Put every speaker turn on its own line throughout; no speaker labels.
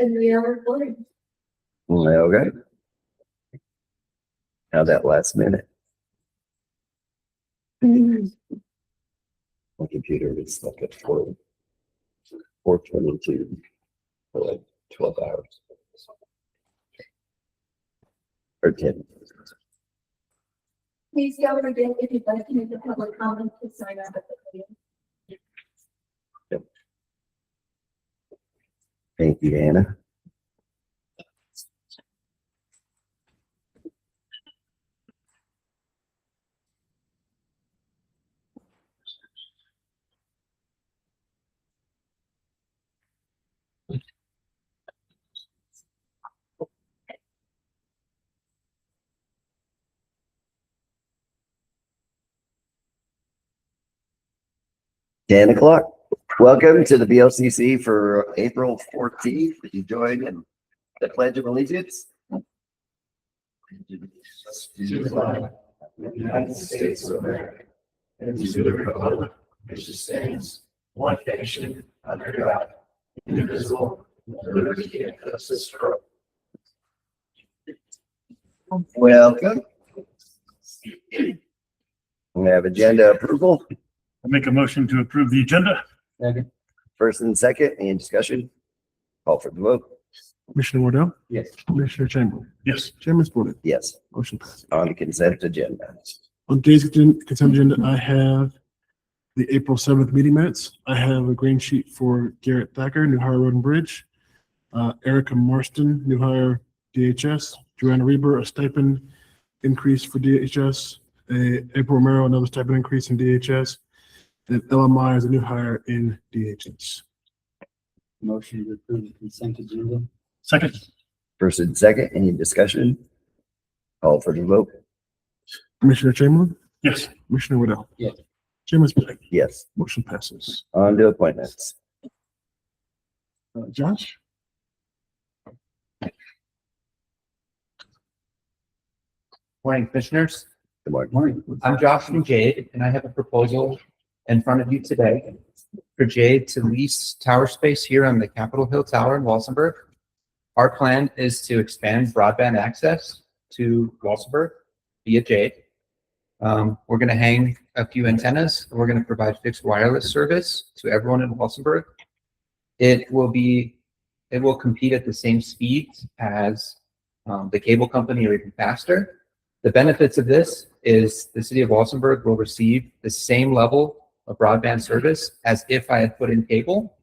And we are recording.
Okay. Now that last minute. My computer is stuck at 4:22 for like 12 hours. Or 10.
Please go again if you'd like to make a public comment to sign up at the meeting.
Yep. Thank you, Anna. $10. Welcome to the BOCC for April 14th. You join in the Pledge of Allegiance.
To the flag of the United States of America and to the republic which stands one nation under God, indivisible, with liberty and justice for all.
Welcome. We have agenda approval.
I make a motion to approve the agenda.
First and second, any discussion? Call for the vote.
Commissioner Wardell?
Yes.
Commissioner Chamberlain?
Yes.
Chairman Sported?
Yes,
Motion passes.
on the consent agenda.
On today's consent agenda, I have the April 7th meeting minutes. I have a green sheet for Garrett Thacker, New Hire Road and Bridge. Erica Marston, New Hire DHS. Joanna Reber, a stipend increase for DHS. April Romero, another stipend increase in DHS. And Ella Myers, a new hire in DHS.
Motion to approve the consent agenda.
Second.
First and second, any discussion? Call for the vote.
Commissioner Chamberlain?
Yes.
Commissioner Wardell?
Yes.
Chairman Sported?
Yes,
Motion passes.
on to appointments.
Josh?
Morning, commissioners.
Good morning.
Morning.
I'm Josh from Jade, and I have a proposal in front of you today for Jade to lease tower space here on the Capitol Hill Tower in Walsenburg. Our plan is to expand broadband access to Walsenburg via Jade. We're going to hang a few antennas, and we're going to provide fixed wireless service to everyone in Walsenburg. It will compete at the same speed as the cable company or even faster. The benefits of this is the city of Walsenburg will receive the same level of broadband service as if I had put in cable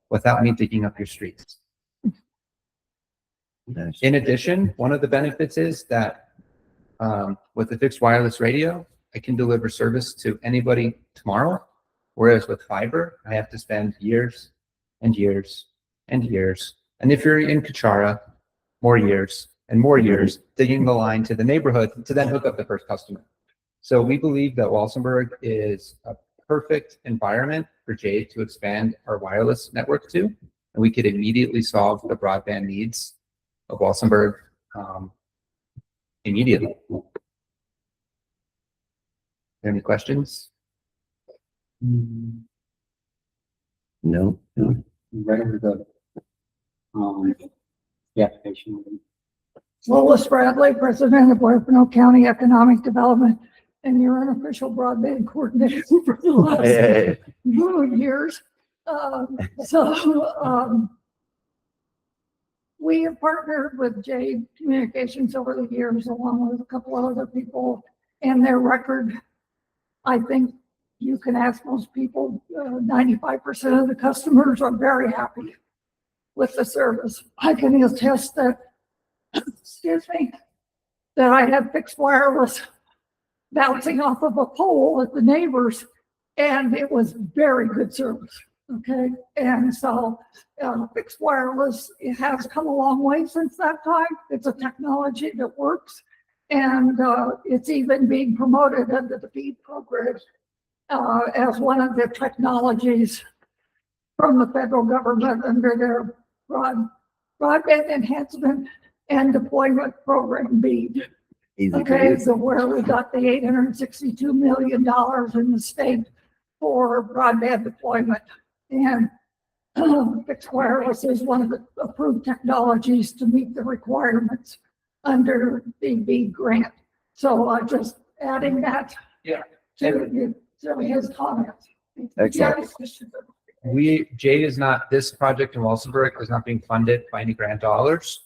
without me digging up your streets.
Nice.
In addition, one of the benefits is that with the fixed wireless radio, I can deliver service to anybody tomorrow, whereas with fiber, I have to spend years and years and years. And if you're in Kachara, more years and more years digging the line to the neighborhood to then hook up the first customer. So we believe that Walsenburg is a perfect environment for Jade to expand our wireless network to, and we could immediately solve the broadband needs of Walsenburg immediately. Any questions?
No,
Right over the application.
Lois Bradley, President of Huerfano County Economic Development, and your unofficial broadband coordinator for the last
hey,
years. We have partnered with Jade Communications over the years, along with a couple of other people, and their record, I think you can ask most people, 95% of the customers are very happy with the service. I can attest that, excuse me, that I have fixed wireless bouncing off of a pole at the neighbors, and it was very good service. Okay, and so fixed wireless, it has come a long way since that time. It's a technology that works, and it's even being promoted under the BEAD program as one of the technologies from the federal government under their broadband enhancement and deployment program, BEAD.
easy to
Okay,
use.
so where we got the $862 million in the state for broadband deployment. And fixed wireless is one of the approved technologies to meet the requirements under the B grant. So just adding that.
Yeah.
To his comments.
Excellent.
Jade is not, this project in Walsenburg is not being funded by any grant dollars.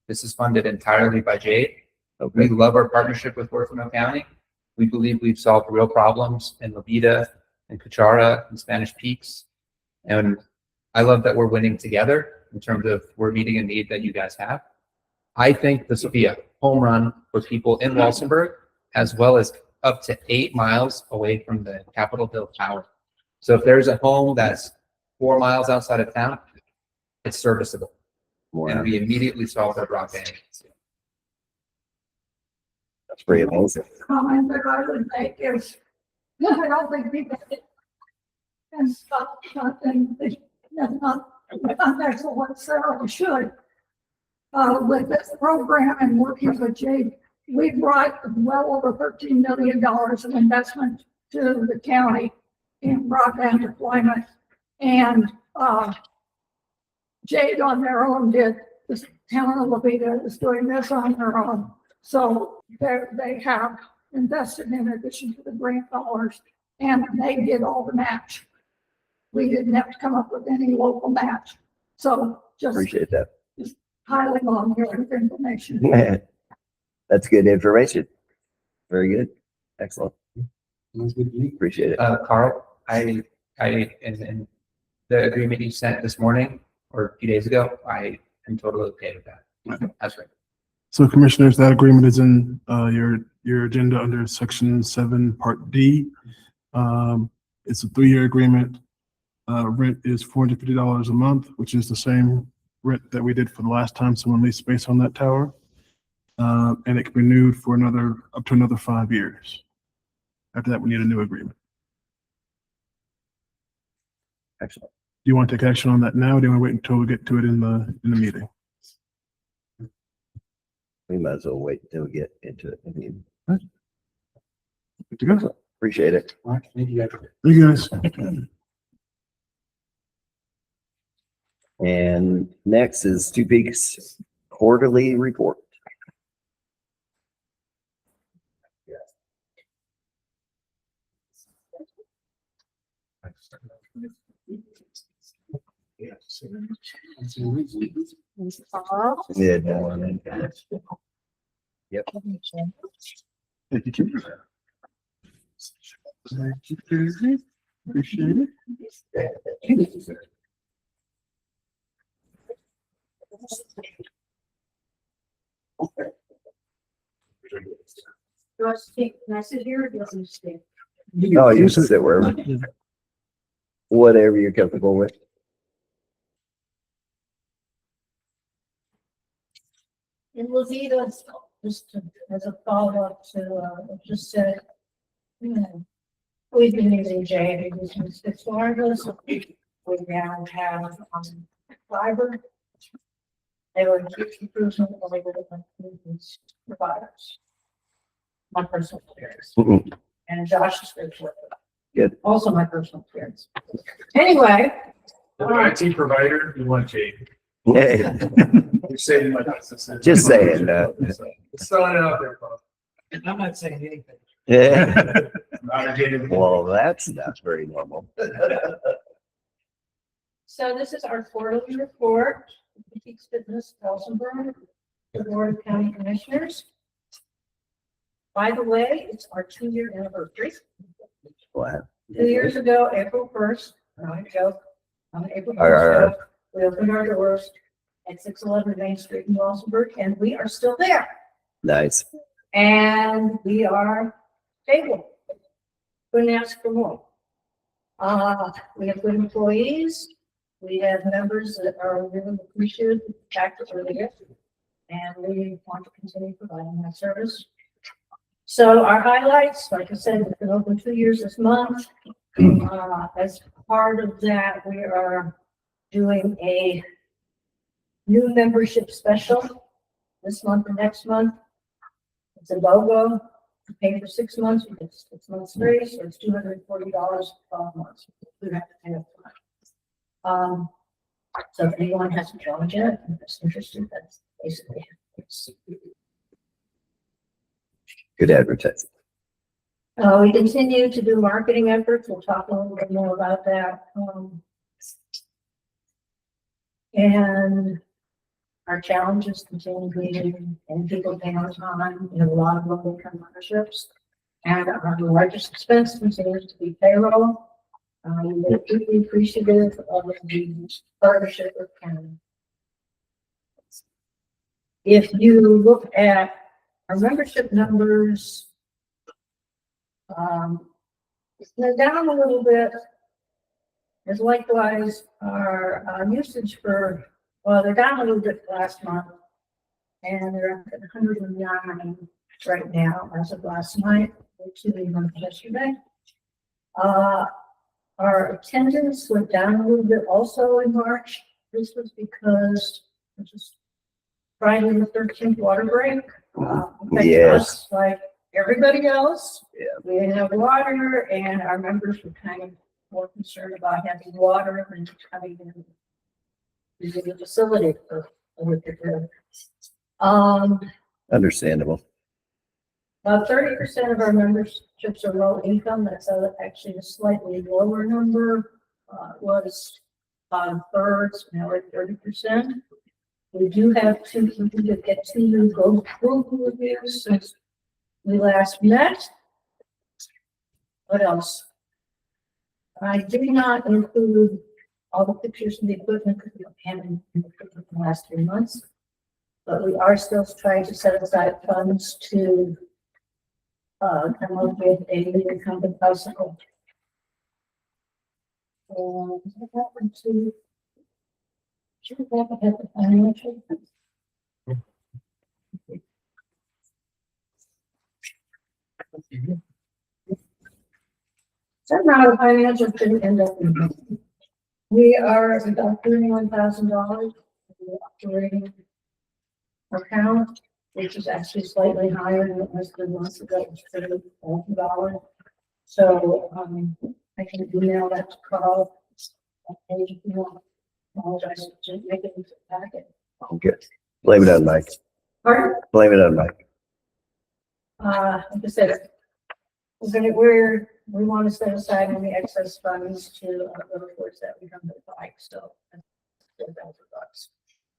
This is funded entirely by Jade. We
Okay.
love our partnership with Huerfano County. We believe we've solved real problems in La Vida and Cuchara and Spanish Peaks. And I love that we're winning together in terms of we're meeting a need that you guys have. I think this will be a home run for people in Walsenburg, as well as up to 8 miles away from the Capitol Hill Tower. So if there's a home that's 4 miles outside of town, it's serviceable. And
Wow.
we immediately solve their broadband.
That's pretty amazing.
Comment that I would make is, I don't think people can stop something that not necessarily should. With this program and working with Jade, we brought well over $13 million of investment to the county in broadband deployment. And Jade on their own did, the town of La Vida is doing this on their own. So they have invested in addition to the grant dollars, and they did all the match. We didn't have to come up with any local match. So just
Appreciate that.
piling on your information.
That's good information. Very good. Excellent. Appreciate it.
Carl, in the agreement you sent this morning or a few days ago, I am totally okay with that. That's right.
So commissioners, that agreement is in your agenda under section 7, part D. It's a 3-year agreement. Rent is $450 a month, which is the same rent that we did for the last time someone leased space on that tower. And it can be renewed for up to another 5 years. After that, we need a new agreement.
Excellent.
Do you want to take action on that now, or do you want to wait until we get to it in the meeting?
We might as well wait until we get into it. I mean,
Good to go.
appreciate it.
All right, thank you guys.
Thank you, guys.
And next is Two Peaks quarterly report. Yeah, no, yep.
Appreciate it.
Do I speak, can I sit here or do you stay?
Oh, you can sit wherever, whatever you're comfortable with.
In La Vida, just as a follow-up to, what just said, we've been using Jade, it's wireless. We now have, fiber. They were huge improvement over the previous providers. My personal experience.
Mhm.
And Josh's experience.
Good.
Also my personal experience. Anyway.
IT provider, you want Jade.
Hey,
You're saying like.
just saying,
Just throwing it out there, folks.
I'm not saying anything.
yeah.
Not Jade.
Well, that's not very normal.
So this is our quarterly report, BOCC Business Walsenburg, the Board of County Commissioners. By the way, it's our 2-year anniversary.
Wow.
2 years ago, April 1st, no joke, on April
Arr.
1st, we opened our doors at 611 Main Street in Walsenburg, and we are still there.
Nice.
And we are stable. Couldn't ask for more. We have good employees. We have members that are really appreciative of the fact that we're there. And we want to continue providing that service. So our highlights, like I said, we've been open 2 years this month. As part of that, we are doing a new membership special this month and next month. It's a logo. You pay for 6 months, you get 6 months free, so it's $240 for 12 months. We have to pay up front. So if anyone has a challenge in it, and is interested, that's basically it.
Good advertising.
We continue to do marketing efforts. We'll talk a little bit more about that. And our challenges continue being and people paying on time. We have a lot of local memberships. And our largest expense continues to be payroll. We're deeply appreciative of the partnership with county. If you look at our membership numbers, they're down a little bit. As likewise, our usage for, well, they're down a little bit last month. And they're at 109 right now as of last night, which is yesterday. Our attendance went down a little bit also in March. This was because it was Friday the 13th water break. Affected
Yes.
us like everybody else.
Yeah.
We didn't have water, and our members were kind of more concerned about having water than having in using the facility for a particular.
Understandable.
About 30% of our memberships are low income. That's actually a slightly lower number. Was thirds, now we're at 30%. We do have two people that get 2 new Google reviews since we last met. What else? I did not include all the pictures of the equipment because we haven't included the last 3 months. But we are still trying to set aside funds to come up with a new incumbent bicycle. And that one too. Should we have the financial? Somehow the financial didn't end up. We are about $31,000 operating account, which is actually slightly higher than it was 3 months ago. It's $30,000. So I can email that to Carl. And if you want, apologize to make it into the packet.
Okay. Blame it on Mike.
Pardon?
Blame it on Mike.
Like I said, we want to set aside any excess funds to go towards that we don't bike. So that's $4,000.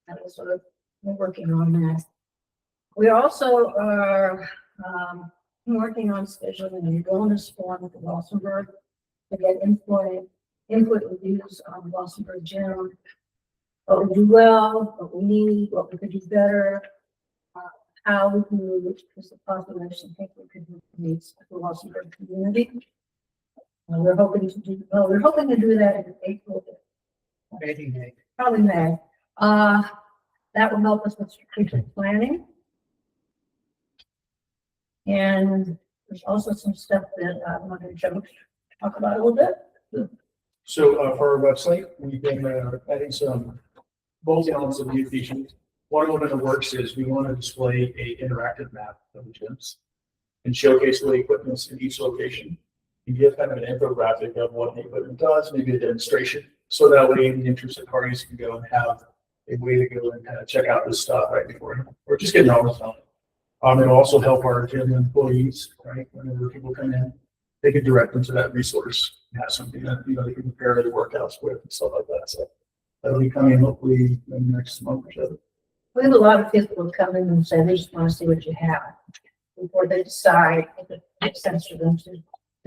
That was sort of, we're working on that. We also are working on scheduling a wellness forum with Walsenburg to get input and views on Walsenburg Gym. What we do well, what we need, what we could do better, how we can move, which is the population think we could meet the Walsenburg community. We're hoping to do that in April. Probably May. That will help us with strategic planning. And there's also some stuff that I want to talk about a little bit.
So for our website, we've been adding some both elements of new features. One of them in the works is we want to display an interactive map of the gyms and showcase the equipment in each location. You get kind of an infographic of what the equipment does, maybe a demonstration, so that way any interested parties can go and have a way to go and kind of check out this stuff right before, or just get knowledge on it. It'll also help our gym employees, right? Whenever people come in, they can direct them to that resource and have something that, they can prepare their workouts with and stuff like that. So that'll be coming hopefully in the next month or so.
We have a lot of people who come in and say they just want to see what you have before they decide if it makes sense for them to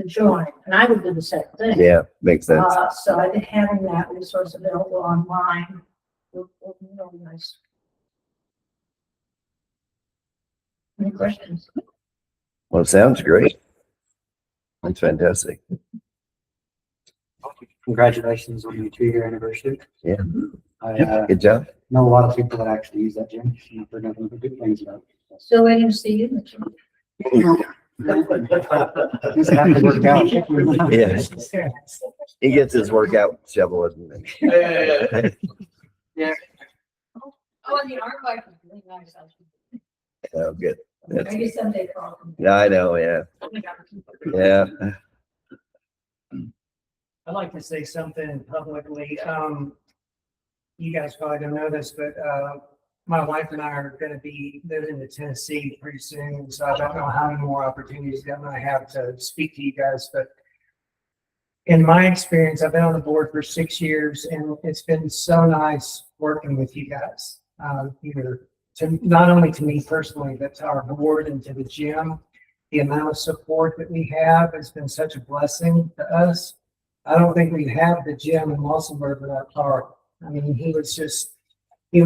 join. And I would do the same thing.
Yeah, makes sense.
So I think having that resource available online will be really nice. Any questions?
Well, it sounds great. That's fantastic.
Congratulations on your 2-year anniversary.
Yeah.
I
Good job.
know a lot of people that actually use that gym. I've heard nothing but good things about it.
Still waiting to see you.
Just have to work out.
Yeah. He gets his workout shovel.
Yeah.
Oh, and the art bike is really nice.
Oh, good. That's,
Maybe someday, Carl.
yeah, I know. Yeah. Yeah.
I'd like to say something publicly. You guys probably don't know this, but my wife and I are going to be moving to Tennessee pretty soon. So I don't know how many more opportunities that I have to speak to you guys. But in my experience, I've been on the board for 6 years, and it's been so nice working with you guys. Not only to me personally, but to our board and to the gym. The amount of support that we have has been such a blessing to us. I don't think we'd have the gym in Walsenburg without Carl. I mean, he was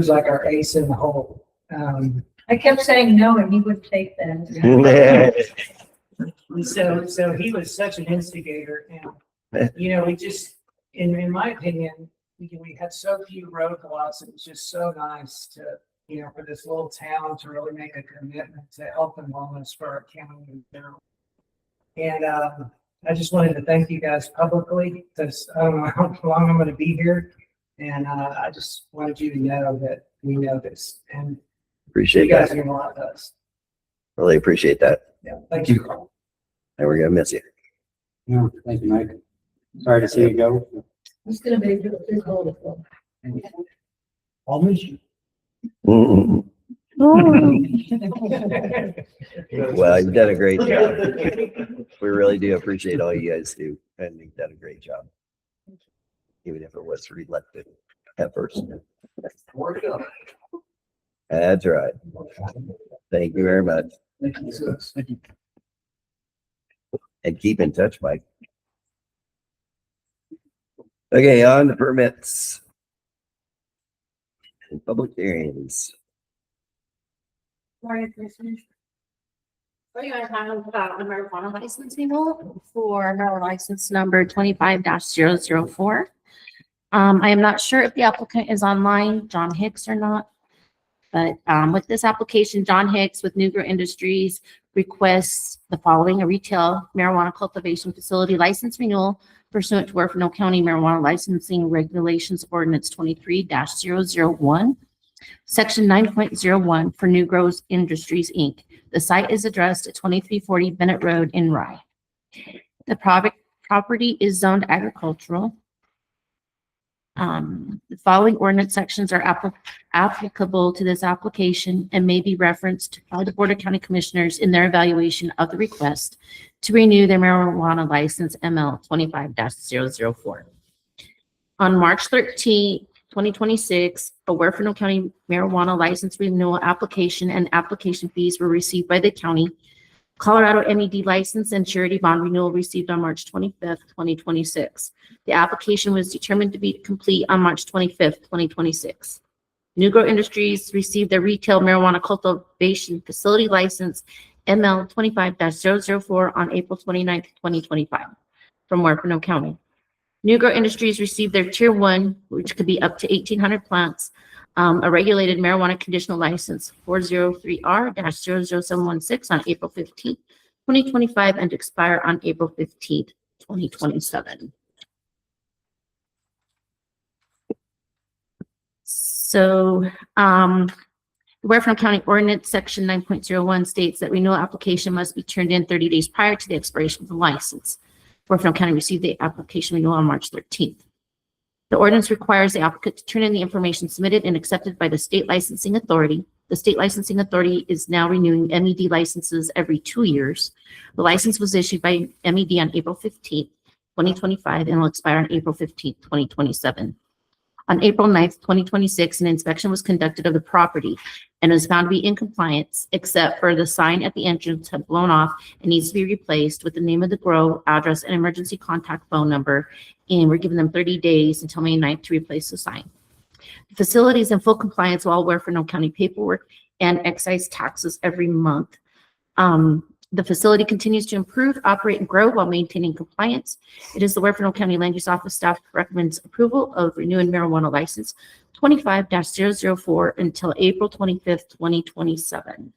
like our ace in the hole.
I kept saying no, and he would take that.
So he was such an instigator, and we just, in my opinion, we had so few roadblocks. It was just so nice to, for this little town to really make a commitment to health and wellness for our county in general. And I just wanted to thank you guys publicly, because I don't know how long I'm going to be here. And I just wanted you to know that we know this, and
Appreciate
you guys
that.
mean a lot to us.
Really appreciate that.
Yeah, thank you, Carl.
And we're gonna miss you.
No, thank you, Mike. Sorry to see you go.
It's gonna be a wonderful.
I'll miss you.
Mm-mm. Well, you've done a great job. We really do appreciate all you guys do, and you've done a great job. Even if it was reelected at first. That's right. Thank you very much. And keep in touch, Mike. Okay, on to permits. And public hearings.
Morning, Commissioners. So you guys have a marijuana license renewal for marijuana license number 25-004. I am not sure if the applicant is online, John Hicks or not. But with this application, John Hicks with New Grow Industries requests the following: a retail marijuana cultivation facility license renewal pursuant to Huerfano County Marijuana Licensing Regulations Ordinance 23-001, Section 9.01 for New Grow Industries, Inc. The site is addressed at 2340 Bennett Road in Rye. The property is zoned agricultural. The following ordinance sections are applicable to this application and may be referenced by the Board of County Commissioners in their evaluation of the request to renew their marijuana license ML 25-004. On March 13, 2026, a Huerfano County marijuana license renewal application and application fees were received by the county. Colorado MED license and surety bond renewal received on March 25th, 2026. The application was determined to be complete on March 25th, 2026. New Grow Industries received their retail marijuana cultivation facility license ML 25-004 on April 29th, 2025 from Huerfano County. New Grow Industries received their Tier 1, which could be up to 1,800 plants, a regulated marijuana conditional license 403R-00716 on April 15th, 2025 and expire on April 15th, 2027. So, Huerfano County Ordinance Section 9.01 states that renewal application must be turned in 30 days prior to the expiration of the license. Huerfano County received the application renewal on March 13th. The ordinance requires the applicant to turn in the information submitted and accepted by the state licensing authority. The state licensing authority is now renewing MED licenses every 2 years. The license was issued by MED on April 15th, 2025, and will expire on April 15th, 2027. On April 9th, 2026, an inspection was conducted of the property and was found to be in compliance, except for the sign at the entrance had blown off and needs to be replaced with the name of the grow, address, and emergency contact phone number. And we're giving them 30 days until May 9th to replace the sign. The facility is in full compliance with all Huerfano County paperwork and excise taxes every month. The facility continues to improve, operate, and grow while maintaining compliance. It is the Huerfano County Land Use Office staff recommends approval of renewing marijuana license 25-004 until April 25th, 2027.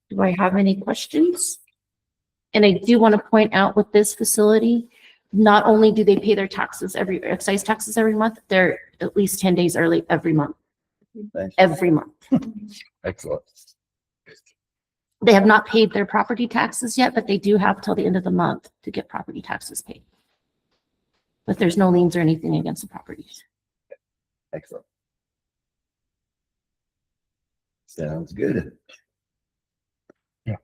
Do I have any questions? And I do want to point out with this facility, not only do they pay their taxes excise taxes every month, they're at least 10 days early every month.
Thanks.
Every month.
Excellent.
They have not paid their property taxes yet, but they do have till the end of the month to get property taxes paid. But there's no liens or anything against the properties.
Excellent. Sounds good.
Yeah.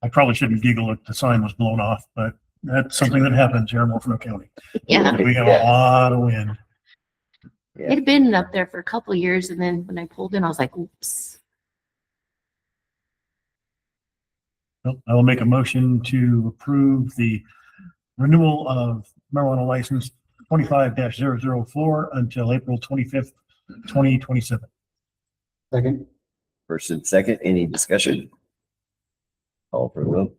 I probably shouldn't giggle if the sign was blown off, but that's something that happens here in Huerfano County.
Yeah,
We have
Yeah.
a lot of wind.
Yeah.
it had been up there for a couple of years, and then when I pulled in, I was like, oops.
Well, I will make a motion to approve the renewal of marijuana license 25-004 until April 25th, 2027.
Second.
First and second, any discussion? Call for the vote.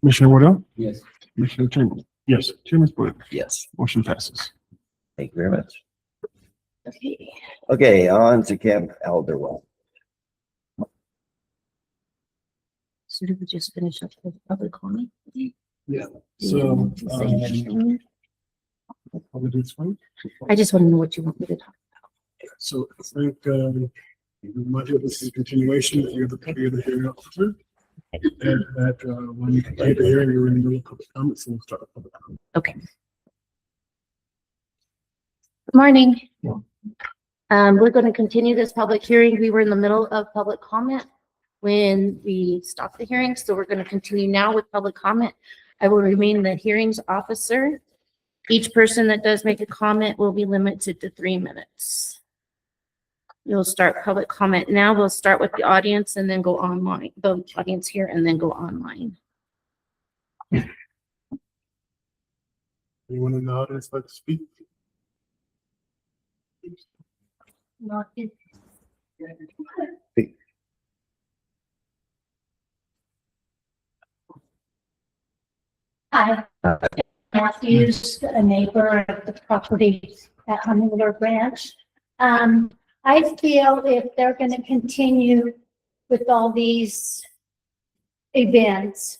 Commissioner Waddell,
Yes.
Commissioner Chambers,
Yes.
Chairman Boyd,
Yes,
motion passes.
thank you very much.
Okay.
Okay, on to Camp Alderwell.
So did we just finish up with public comment?
Yeah.
Do
So,
you want to say anything?
I'll do this one.
I just want to know what you want me to talk.
So I think, we might have this in continuation, that you're the hearing officer. And that, when you complete the hearing, you're in the middle of public comments, and we'll start with public comment.
Okay. Good morning. We're going to continue this public hearing. We were in the middle of public comment when we stopped the hearing, so we're going to continue now with public comment. I will remain the hearings officer. Each person that does make a comment will be limited to 3 minutes. We'll start public comment now. We'll start with the audience and then go online, the audience here, and then go online.
Anyone in the audience like to speak?
Hi, Matthews, a neighbor of the property at Hummingbird Ranch. I feel if they're gonna continue with all these events,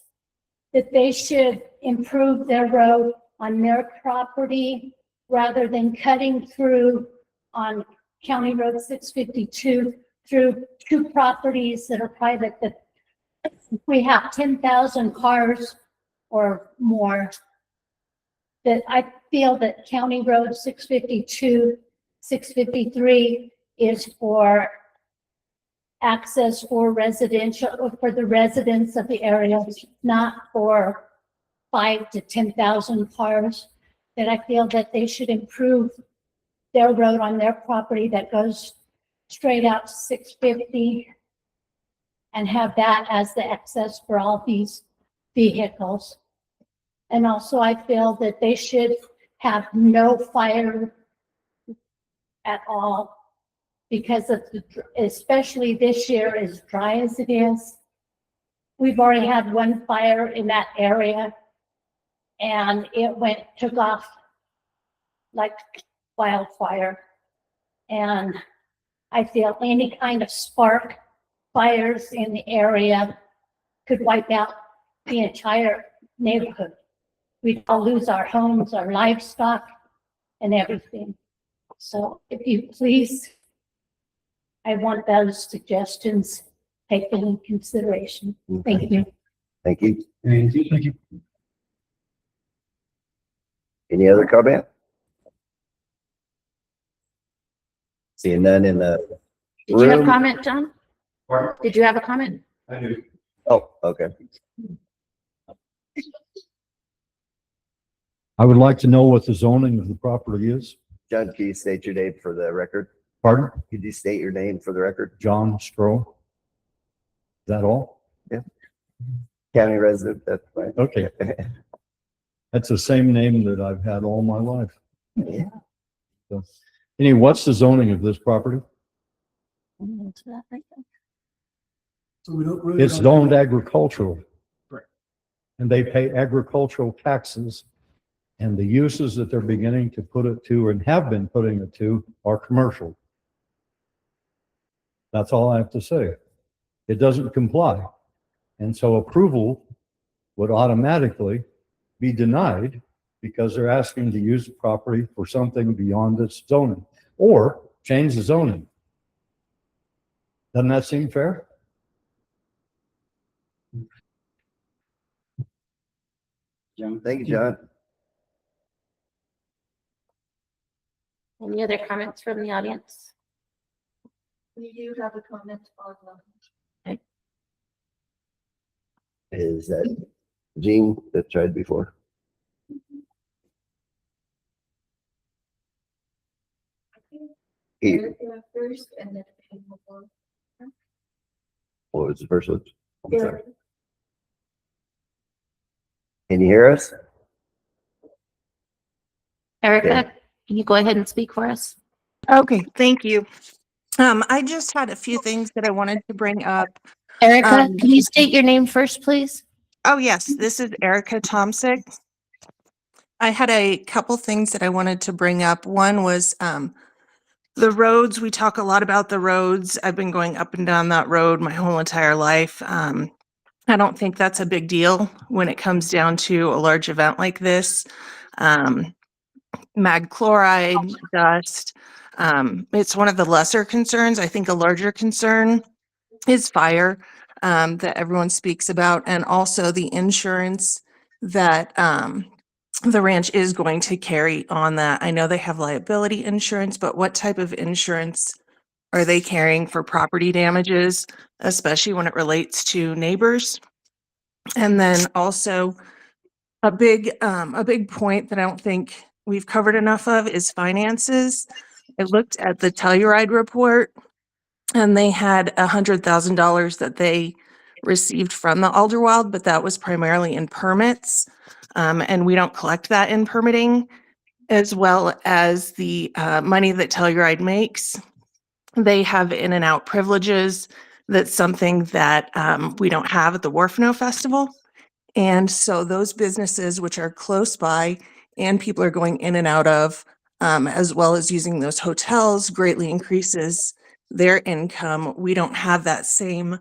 that they should improve their road on their property rather than cutting through on County Road 652 through two properties that are private, that we have 10,000 cars or more, that I feel that County Road 652, 653 is for access for residential, or for the residents of the area, not for 5 to 10,000 cars. That I feel that they should improve their road on their property that goes straight out to 650 and have that as the access for all these vehicles. And also I feel that they should have no fire at all because of the, especially this year, as dry as it is. We've already had one fire in that area and it took off like wildfire. And I feel any kind of spark fires in the area could wipe out the entire neighborhood. We'd all lose our homes, our livestock, and everything. So if you please, I want those suggestions taken in consideration. Thank you.
Thank you.
Thank you.
Any other comment? Seeing none in the
Did you have a
room.
comment, John? Did you have a comment?
I do.
Oh, okay.
I would like to know what the zoning of the property is.
John, can you state your name for the record?
Pardon?
Could you state your name for the record?
John Stroh. Is that all?
County resident, that's fine.
Okay. That's the same name that I've had all my life.
Yeah.
So, anyway, what's the zoning of this property?
So we don't really.
It's zoned agricultural.
Correct.
And they pay agricultural taxes. And the uses that they're beginning to put it to and have been putting it to are commercial. That's all I have to say. It doesn't comply. And so approval would automatically be denied because they're asking to use the property for something beyond its zoning or change the zoning. Doesn't that seem fair?
John.
Thank you, John.
Any other comments from the audience?
We do have a comment on the.
Is that Gene that tried before? He,
First and then.
what was the first one? I'm sorry. Can you hear us?
Erica, can you go ahead and speak for us?
Okay, thank you. I just had a few things that I wanted to bring up.
Erica, can you state your name first, please?
Oh, yes, this is Erica Tomsick. I had a couple things that I wanted to bring up. One was the roads. We talk a lot about the roads. I've been going up and down that road my whole entire life. I don't think that's a big deal when it comes down to a large event like this. Mag chloride, dust. It's one of the lesser concerns. I think a larger concern is fire that everyone speaks about, and also the insurance that the ranch is going to carry on that. I know they have liability insurance, but what type of insurance are they carrying for property damages, especially when it relates to neighbors? And then also a big point that I don't think we've covered enough of is finances. I looked at the Telluride report, and they had $100,000 that they received from the Alderwild, but that was primarily in permits. And we don't collect that in permitting, as well as the money that Telluride makes. They have in and out privileges. That's something that we don't have at the Huerfano Festival. And so those businesses which are close by and people are going in and out of, as well as using those hotels, greatly increases their income. We don't have that same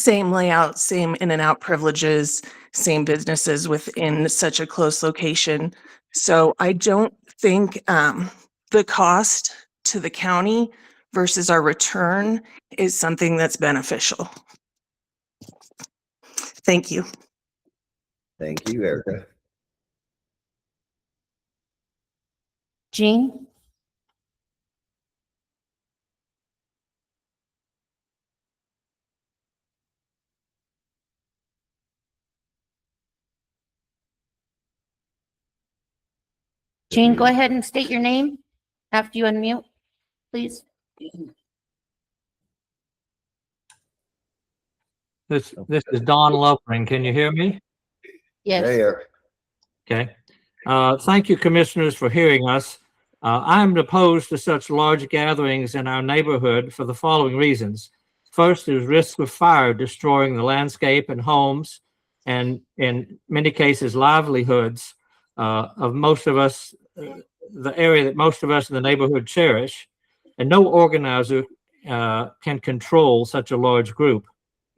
layout, same in and out privileges, same businesses within such a close location. So I don't think the cost to the county versus our return is something that's beneficial. Thank you.
Thank you, Erica.
Jean? Jean, go ahead and state your name after you unmute, please.
This is Don Lovering. Can you hear me?
Yes.
There.
Okay. Thank you, commissioners, for hearing us. I'm opposed to such large gatherings in our neighborhood for the following reasons. First, there's risk of fire destroying the landscape and homes, and in many cases, livelihoods of most of us, the area that most of us in the neighborhood cherish, and no organizer can control such a large group.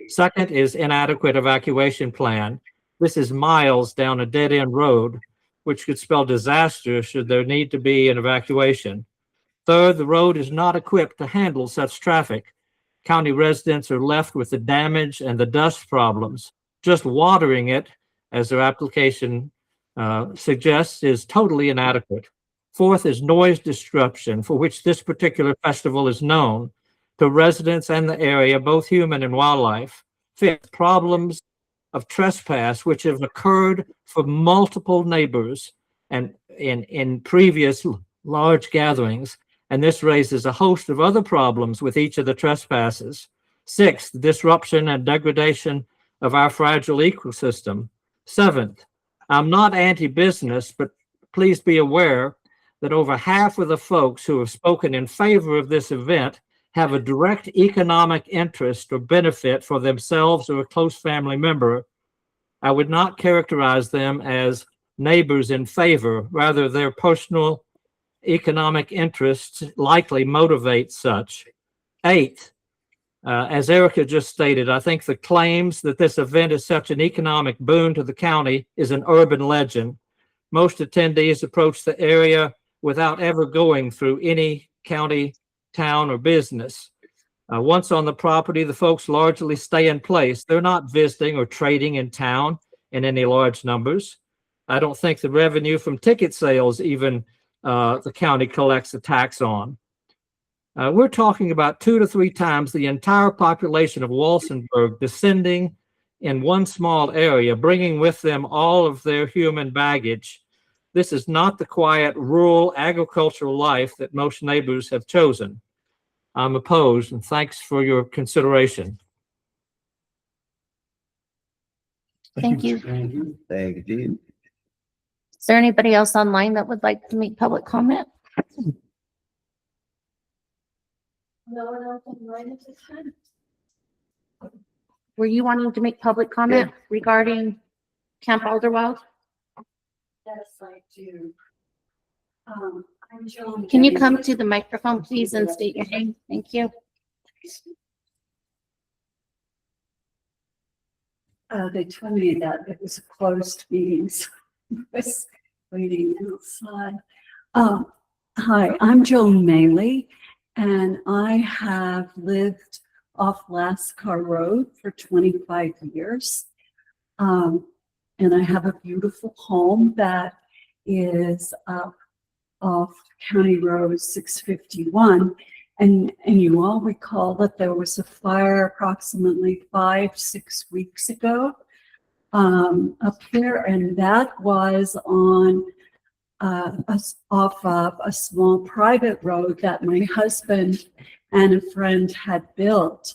Second is inadequate evacuation plan. This is miles down a dead-end road, which could spell disaster should there need to be an evacuation. Third, the road is not equipped to handle such traffic. County residents are left with the damage and the dust problems. Just watering it, as their application suggests, is totally inadequate. Fourth is noise disruption, for which this particular festival is known to residents and the area, both human and wildlife. Fifth, problems of trespass, which have occurred for multiple neighbors and in previous large gatherings, and this raises a host of other problems with each of the trespasses. Sixth, disruption and degradation of our fragile ecosystem. Seventh, I'm not anti-business, but please be aware that over half of the folks who have spoken in favor of this event have a direct economic interest or benefit for themselves or a close family member. I would not characterize them as neighbors in favor. Rather, their personal economic interests likely motivate such. Eighth, as Erica just stated, I think the claims that this event is such an economic boon to the county is an urban legend. Most attendees approach the area without ever going through any county, town, or business. Once on the property, the folks largely stay in place. They're not visiting or trading in town. in any large numbers. I don't think the revenue from ticket sales even the county collects a tax on. We're talking about 2 to 3 times the entire population of Walsenburg descending in one small area, bringing with them all of their human baggage. This is not the quiet, rural, agricultural life that most neighbors have chosen. I'm opposed, and thanks for your consideration.
Thank you.
Thank you.
Is there anybody else online that would like to make public comment?
No one else online at this time?
Were you wanting to make public comment regarding Camp Alderweireld?
Yes, I do. I'm Joan.
Can you come to the microphone, please, and state your name? Thank you.
They told me that it was a closed meeting, so I was waiting outside. Hi, I'm Joan Maley, and I have lived off Lascar Road for 25 years. And I have a beautiful home that is off County Road 651. And you all recall that there was a fire approximately 5-6 weeks ago up here, and that was on off of a small private road that my husband and a friend had built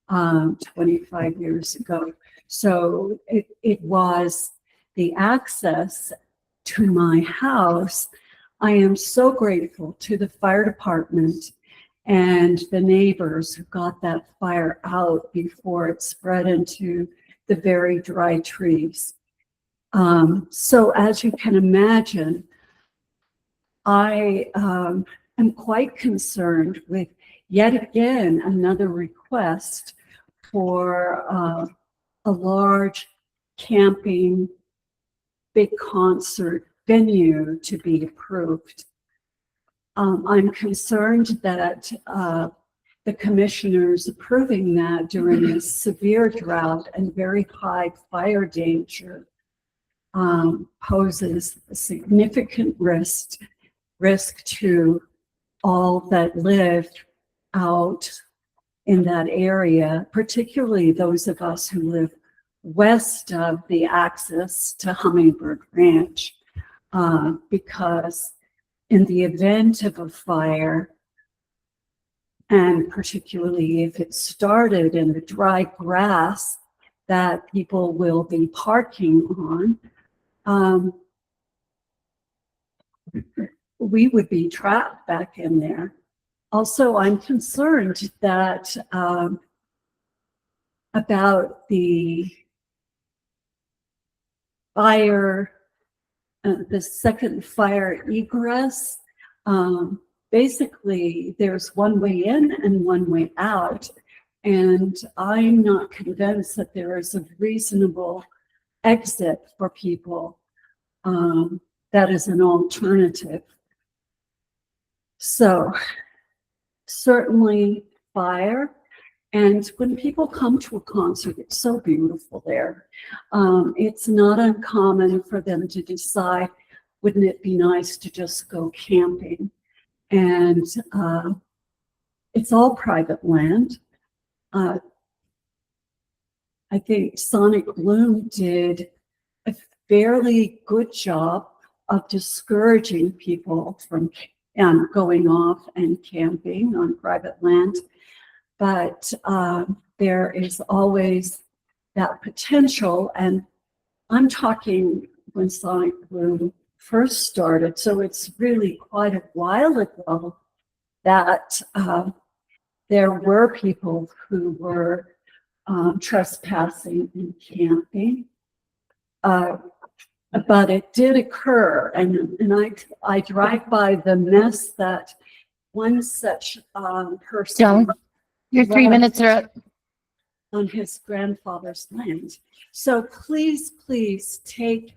25 years ago. So it was the access to my house. I am so grateful to the fire department and the neighbors who got that fire out before it spread into the very dry trees. So as you can imagine, I am quite concerned with yet again another request for a large camping big concert venue to be approved. I'm concerned that the commissioners approving that during a severe drought and very high fire danger poses a significant risk to all that live out in that area, particularly those of us who live west of the access to Hummingbird Ranch, because in the event of a fire, and particularly if it started in the dry grass that people will be parking on, we would be trapped back in there. Also, I'm concerned that about the fire, the second fire egress. Basically, there's one way in and one way out, and I'm not convinced that there is a reasonable exit for people that is an alternative. So certainly fire. And when people come to a concert, it's so beautiful there. It's not uncommon for them to decide, wouldn't it be nice to just go camping? And it's all private land. I think Sonic Bloom did a fairly good job of discouraging people from going off and camping on private land. But there is always that potential, and I'm talking when Sonic Bloom first started, so it's really quite a while ago that there were people who were trespassing and camping. But it did occur, and I drive by the mess that one such person.
Joan, your 3 minutes are up.
On his grandfather's land. So please, please take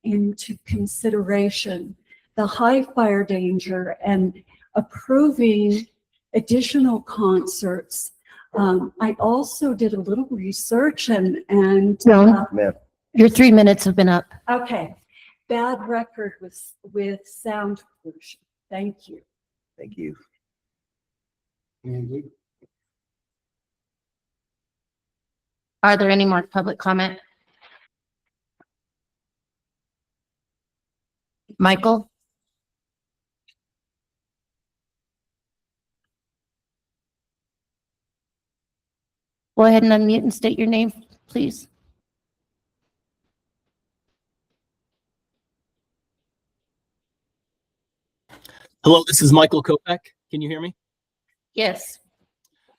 into consideration the high fire danger and approving additional concerts. I also did a little research and
Ma'am,
Your 3 minutes have been up.
Okay. Bad record with sound pollution. Thank you.
Thank you.
Are there any more public comment? Michael? Go ahead and unmute and state your name, please.
Hello, this is Michael Kopek. Can you hear me?
Yes.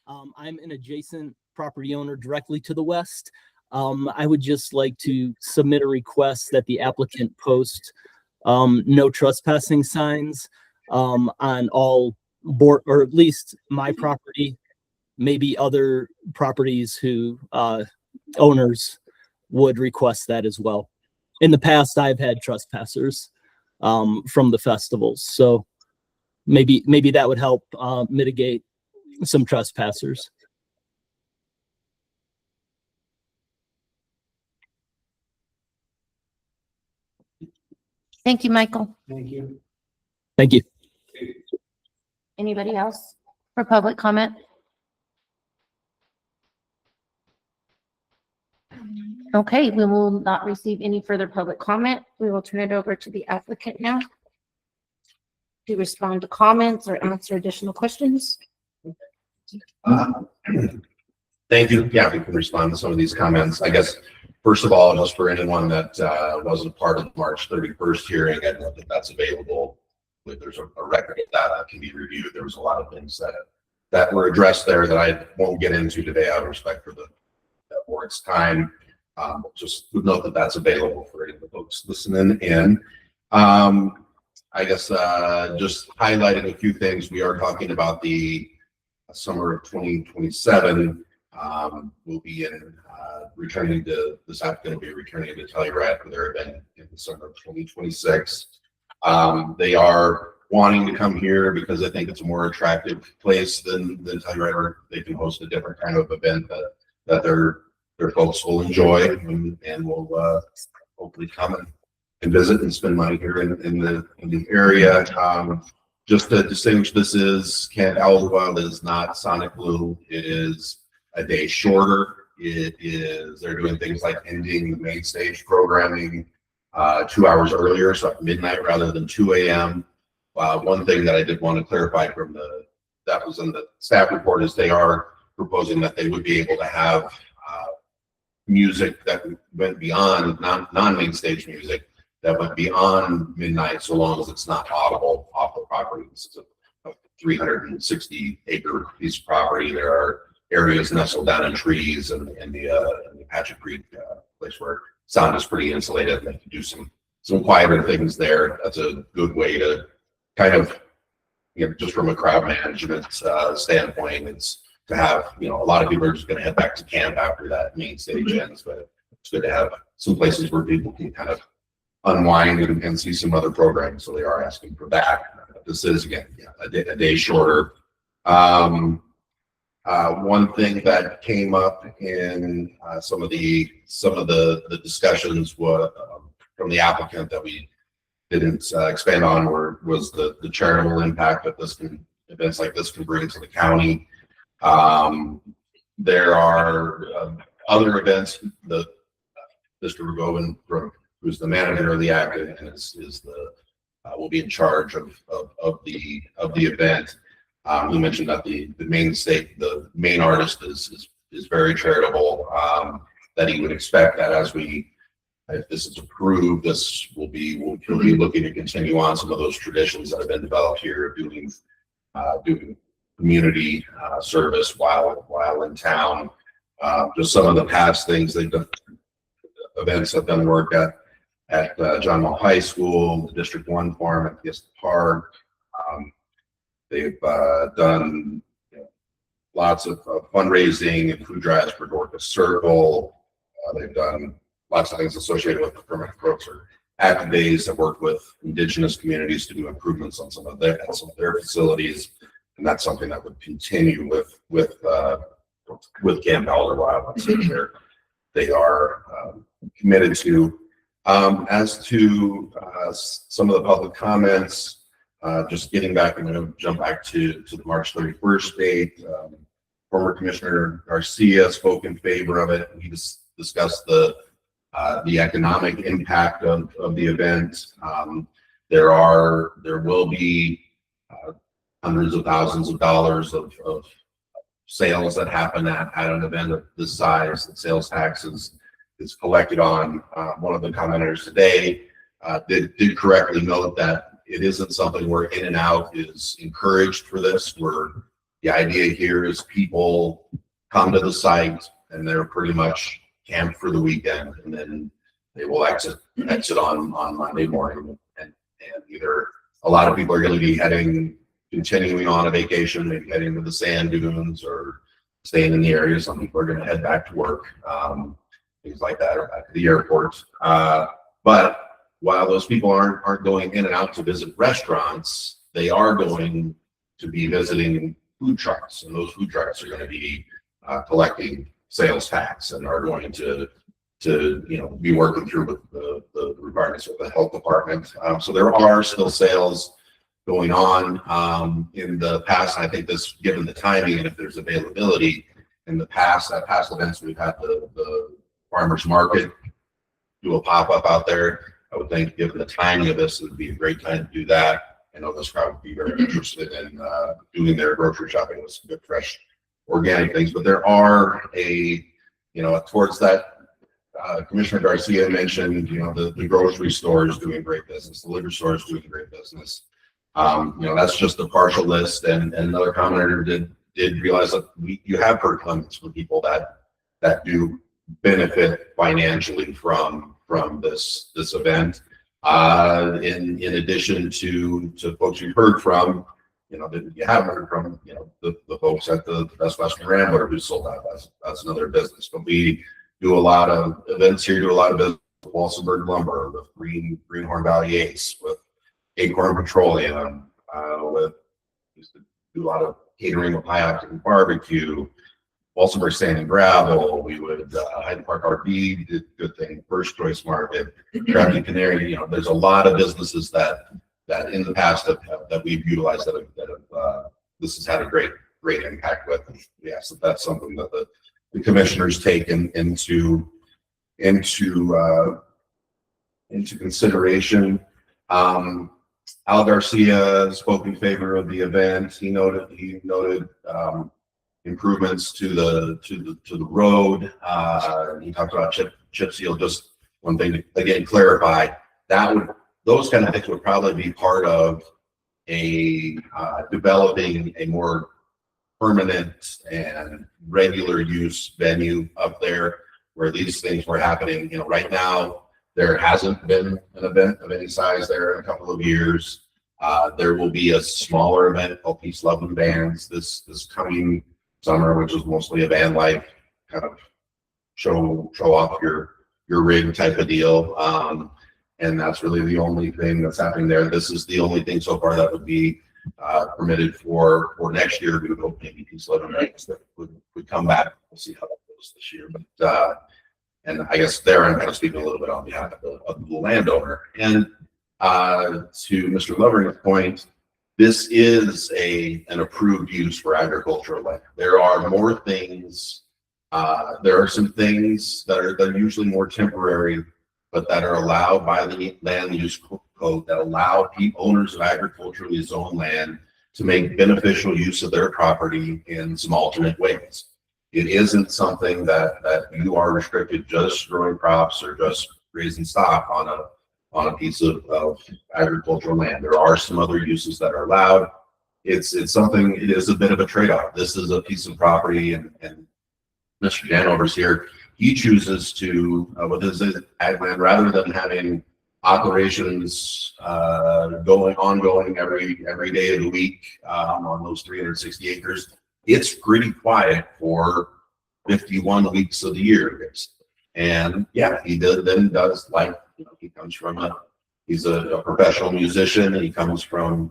I'm an adjacent property owner directly to the west. I would just like to submit a request that the applicant post no trespassing signs on all board, or at least my property, maybe other properties who owners would request that as well. In the past, I've had trespassers from the festivals, so maybe that would help mitigate some trespassers.
Thank you, Michael.
Thank you.
Thank you.
Anybody else for public comment? Okay, we will not receive any further public comment. We will turn it over to the applicant now to respond to comments or answer additional questions.
Thank you. Yeah, we can respond to some of these comments. I guess, first of all, just for anyone that wasn't part of the March 31st hearing, I don't think that's available. There's a record of that can be reviewed. There was a lot of things that were addressed there that I won't get into today out of respect for the board's time. Just note that that's available for any of the folks listening in. I guess just highlighting a few things. We are talking about the summer of 2027. We'll be returning to, this applicant will be returning to Telluride for their event in the summer of 2026. They are wanting to come here because I think it's a more attractive place than Telluride, or they can host a different kind of event that their folks will enjoy and will hopefully come and visit and spend money here in the area. Just to distinguish, this is Camp Alderweil is not Sonic Blue. It is a day shorter. They're doing things like ending the main stage programming 2 hours earlier, so at midnight rather than 2 a.m. One thing that I did want to clarify that was in the staff report is they are proposing that they would be able to have music that went beyond non-main stage music that went beyond midnight, so long as it's not audible off the property. This is a 360-acre piece of property. There are areas nestled down in trees and the Patchett Creek place where sound is pretty insulated. They can do some quieter things there. That's a good way to kind of, just from a crowd management standpoint, it's to have, a lot of people are just going to head back to camp after that main stage ends, but it's good to have some places where people can kind of unwind and see some other programs. So they are asking for that. This is, again, a day shorter. One thing that came up in some of the discussions from the applicant that we didn't expand on was the charitable impact that events like this can bring to the county. There are other events that Mr. Rugoven, who's the manager of the act and will be in charge of the event. He mentioned that the main artist is very charitable. That he would expect that if this is approved, we'll be looking to continue on some of those traditions that have been developed here of doing community service while in town. Just some of the past things they've done, events have done work at John Mull High School, the District 1 farm at the Park. They've done lots of fundraising and food drives for Dorcas Circle. They've done lots of things associated with the permanent folks or active days that work with indigenous communities to do improvements on some of their facilities. And that's something that would continue with Camp Alderweil. they are committed to. As to some of the public comments, just getting back, I'm going to jump back to the March 31st date. Former Commissioner Garcia spoke in favor of it. He discussed the economic impact of the event. There will be hundreds of thousands of dollars of sales that happen at an event of this size. The sales tax is collected on. One of the commenters today did correctly note that it isn't something where in and out is encouraged for this, where the idea here is people come to the site and they're pretty much camped for the weekend, and then they will exit on Monday morning. And either a lot of people are going to be continuing on a vacation, maybe heading to the sand dunes or staying in the area. Some people are going to head back to work, things like that, or back to the airport. But while those people aren't going in and out to visit restaurants, they are going to be visiting food trucks, and those food trucks are going to be collecting sales tax and are going to be working through with the requirements of the health department. So there are still sales going on. In the past, I think this, given the timing and if there's availability, in the past, at past events, we've had the farmers market do a pop-up out there. I would think, given the timing of this, it would be a great time to do that. I know this crowd would be very interested in doing their grocery shopping with some good, fresh, organic things. But there are towards that, Commissioner Garcia mentioned, the grocery store is doing great business, the liquor store is doing great business. That's just a partial list. And another commenter did realize that you have heard comments from people that do benefit financially from this event. In addition to folks you've heard from, that you haven't heard from, the folks at the Best Western Rambler who sold out. That's another business. But we do a lot of events here, do a lot of business with Walsenburg Lumber, with Greenhorn Valley Ace, with Acorn Petroleum, used to do a lot of catering with High Octane Barbecue, Walsenburg Sand and Gravel. We would Hyde Park RV did good thing, First Choice Market, Crafty Canary. There's a lot of businesses that in the past that we've utilized that have this has had a great impact with. Yes, so that's something that the commissioners take into consideration. Al Garcia spoke in favor of the event. He noted improvements to the road. He talked about chip seal. Just one thing to again clarify, those kind of things would probably be part of developing a more permanent and regular use venue up there where these things were happening. Right now there hasn't been an event of any size there in a couple of years. There will be a smaller event called Peace, Love, and Bands this coming summer, which is mostly a van life kind of show off your rig type of deal. And that's really the only thing that's happening there. This is the only thing so far that would be permitted for next year. We would hope maybe Peace, Love, and Bands that would come back. We'll see how that goes this year. But and I guess there I'm kind of speaking a little bit on behalf of the landowner. And to Mr. Lovering's point, this is an approved use for agricultural land. There are more things. There are some things that are usually more temporary, but that are allowed by the land use code that allow owners of agriculturally zoned land to make beneficial use of their property in some alternate ways. It isn't something that you are restricted just growing crops or just raising stock on a piece of agricultural land. There are some other uses that are allowed. It's something, it is a bit of a trade-off. This is a piece of property, and Mr. Janover's here. He chooses to, with his ag land, rather than having operations ongoing every day of the week on those 360 acres, it's pretty quiet for 51 weeks of the year. And yeah, he does like, he comes from he's a professional musician, and he comes from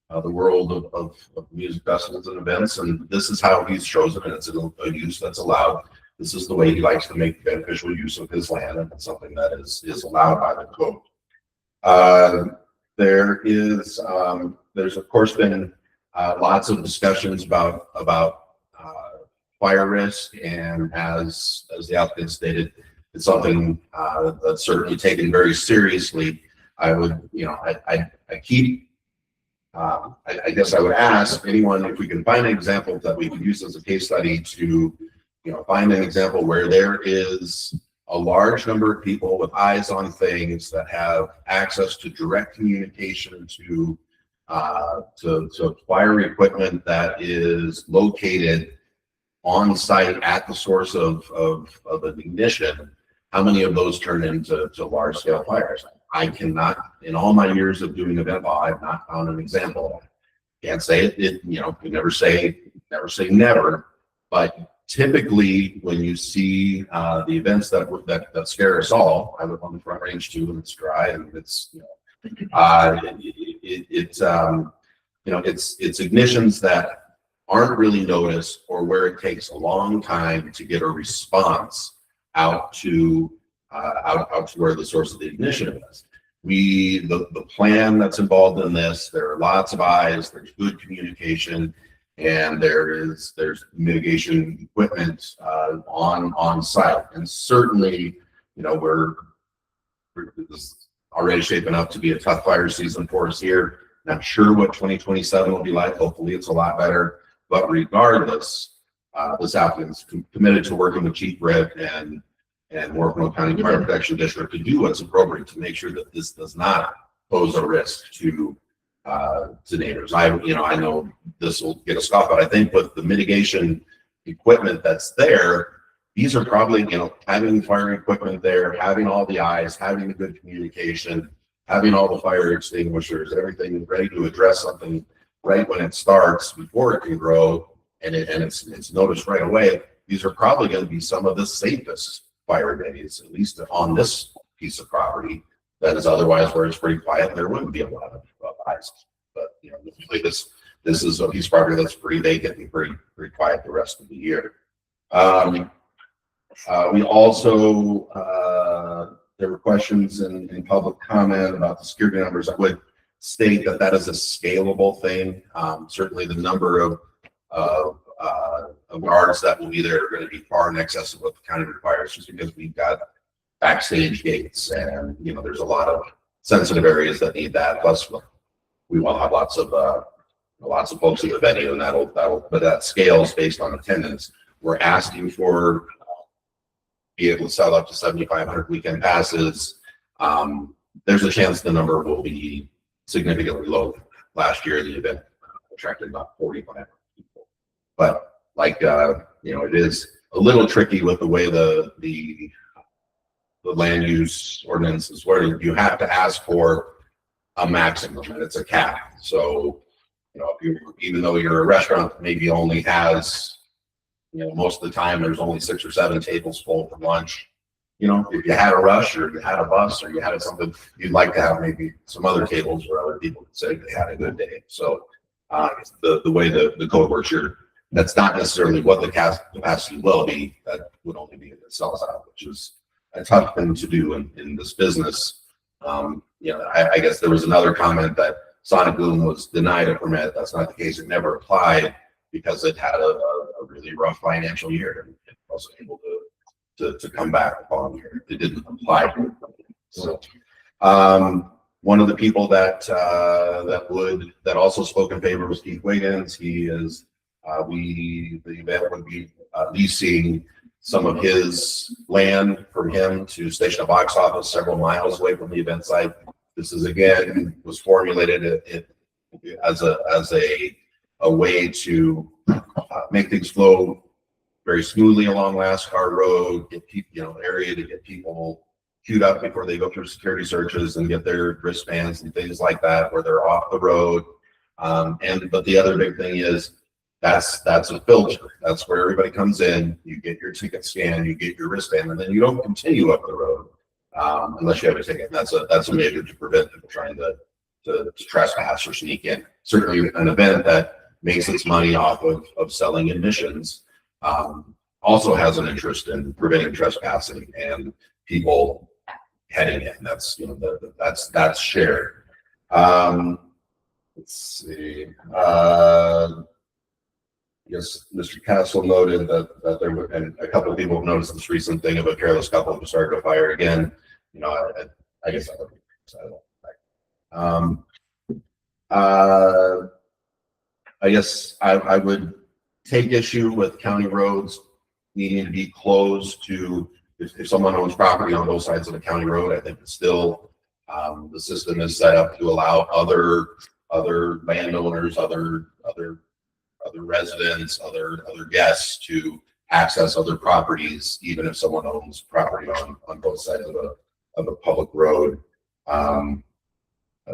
the world of music festivals and events, and this is how he's chosen, and it's a use that's allowed. this is the way he likes to make beneficial use of his land, and it's something that is allowed by the code. There's of course been lots of discussions about fire risk, and as the applicant stated, it's something that's certainly taken very seriously. I would, I guess I would ask anyone if we can find an example that we can use as a case study to, find an example where there is a large number of people with eyes on things that have access to direct communication to fire equipment that is located on site at the source of an ignition. How many of those turn into large scale fires? I cannot, in all my years of doing event law, I've not found an example. Can't say it, you never say never, but typically when you see the events that scare us all, I live on the Front Range too, and it's dry, and it's it's ignitions that aren't really noticed, or where it takes a long time to get a response out to where the source of the ignition is. The plan that's involved in this, there are lots of eyes, there's good communication, and there's mitigation equipment on site. And certainly, we're already shaping up to be a tough fire season for us here. Not sure what 2027 will be like. Hopefully it's a lot better. But regardless, this applicant's committed to working with Chief Britt and Huerfano County Fire Protection District to do what's appropriate to make sure that this does not pose a risk to neighbors. I know this will get a scoff, but I think with the mitigation equipment that's there, these are probably, having fire equipment there, having all the eyes, having the good communication, having all the fire extinguishers, everything ready to address something right when it starts, before it can grow, and it's noticed right away. These are probably going to be some of the safest fire days, at least on this piece of property that is otherwise where it's pretty quiet. There wouldn't be a lot of eyes, but this is a piece of property that's pretty vacant and pretty quiet the rest of the year. We also there were questions in public comment about the security numbers. I would state that is a scalable thing. Certainly the number of guards that will be there are going to be far in excess of what the county requires, just because we've got backstage gates, and there's a lot of sensitive areas that need that. Plus, we will have lots of folks in the venue, and but that scales based on attendance. We're asking for be able to sell up to 7,500 weekend passes. There's a chance the number will be significantly low. Last year, the event attracted about 4,500 people. But it is a little tricky with the way the land use ordinance is worded. You have to ask for a maximum, and it's a cap. So, even though you're a restaurant that maybe only has, most of the time there's only 6 or 7 tables full for lunch. If you had a rush, or you had a bus, or you had something, you'd like to have maybe some other tables where other people could say they had a good day. So the way the code works here, that's not necessarily what the capacity will be. That would only be if it sells out, which is a tough thing to do in this business. I guess there was another comment that Sonic Boom was denied a permit. That's not the case. It never applied because it had a really rough financial year, and it wasn't able to come back upon here. It didn't apply. So one of the people that also spoke in favor was Keith Wiggins. He is the event would be leasing some of his land from him to station a box office several miles away from the event site. This is again was formulated as a way to make things flow very smoothly along Lascar Road, get people, area to get people queued up before they go through security searches and get their wristbands and things like that, where they're off the road. But the other big thing is that's a filter. That's where everybody comes in. You get your ticket scanned, you get your wristband, and then you don't continue up the road unless you have a ticket. That's a measure to prevent people trying to trespass or sneak in. Certainly, an event that makes its money off of selling admissions also has an interest in preventing trespassing and people heading in. That's, you know, that's shared. Let's see. Yes, Mr. Castle noted that there were, and a couple of people have noticed this recent thing of a careless couple who started a fire again. You know, I guess I guess I would take issue with county roads needing to be closed to, if someone owns property on both sides of a county road, I think it's still, the system is set up to allow other landowners, other residents, other guests to access other properties, even if someone owns property on both sides of a public road.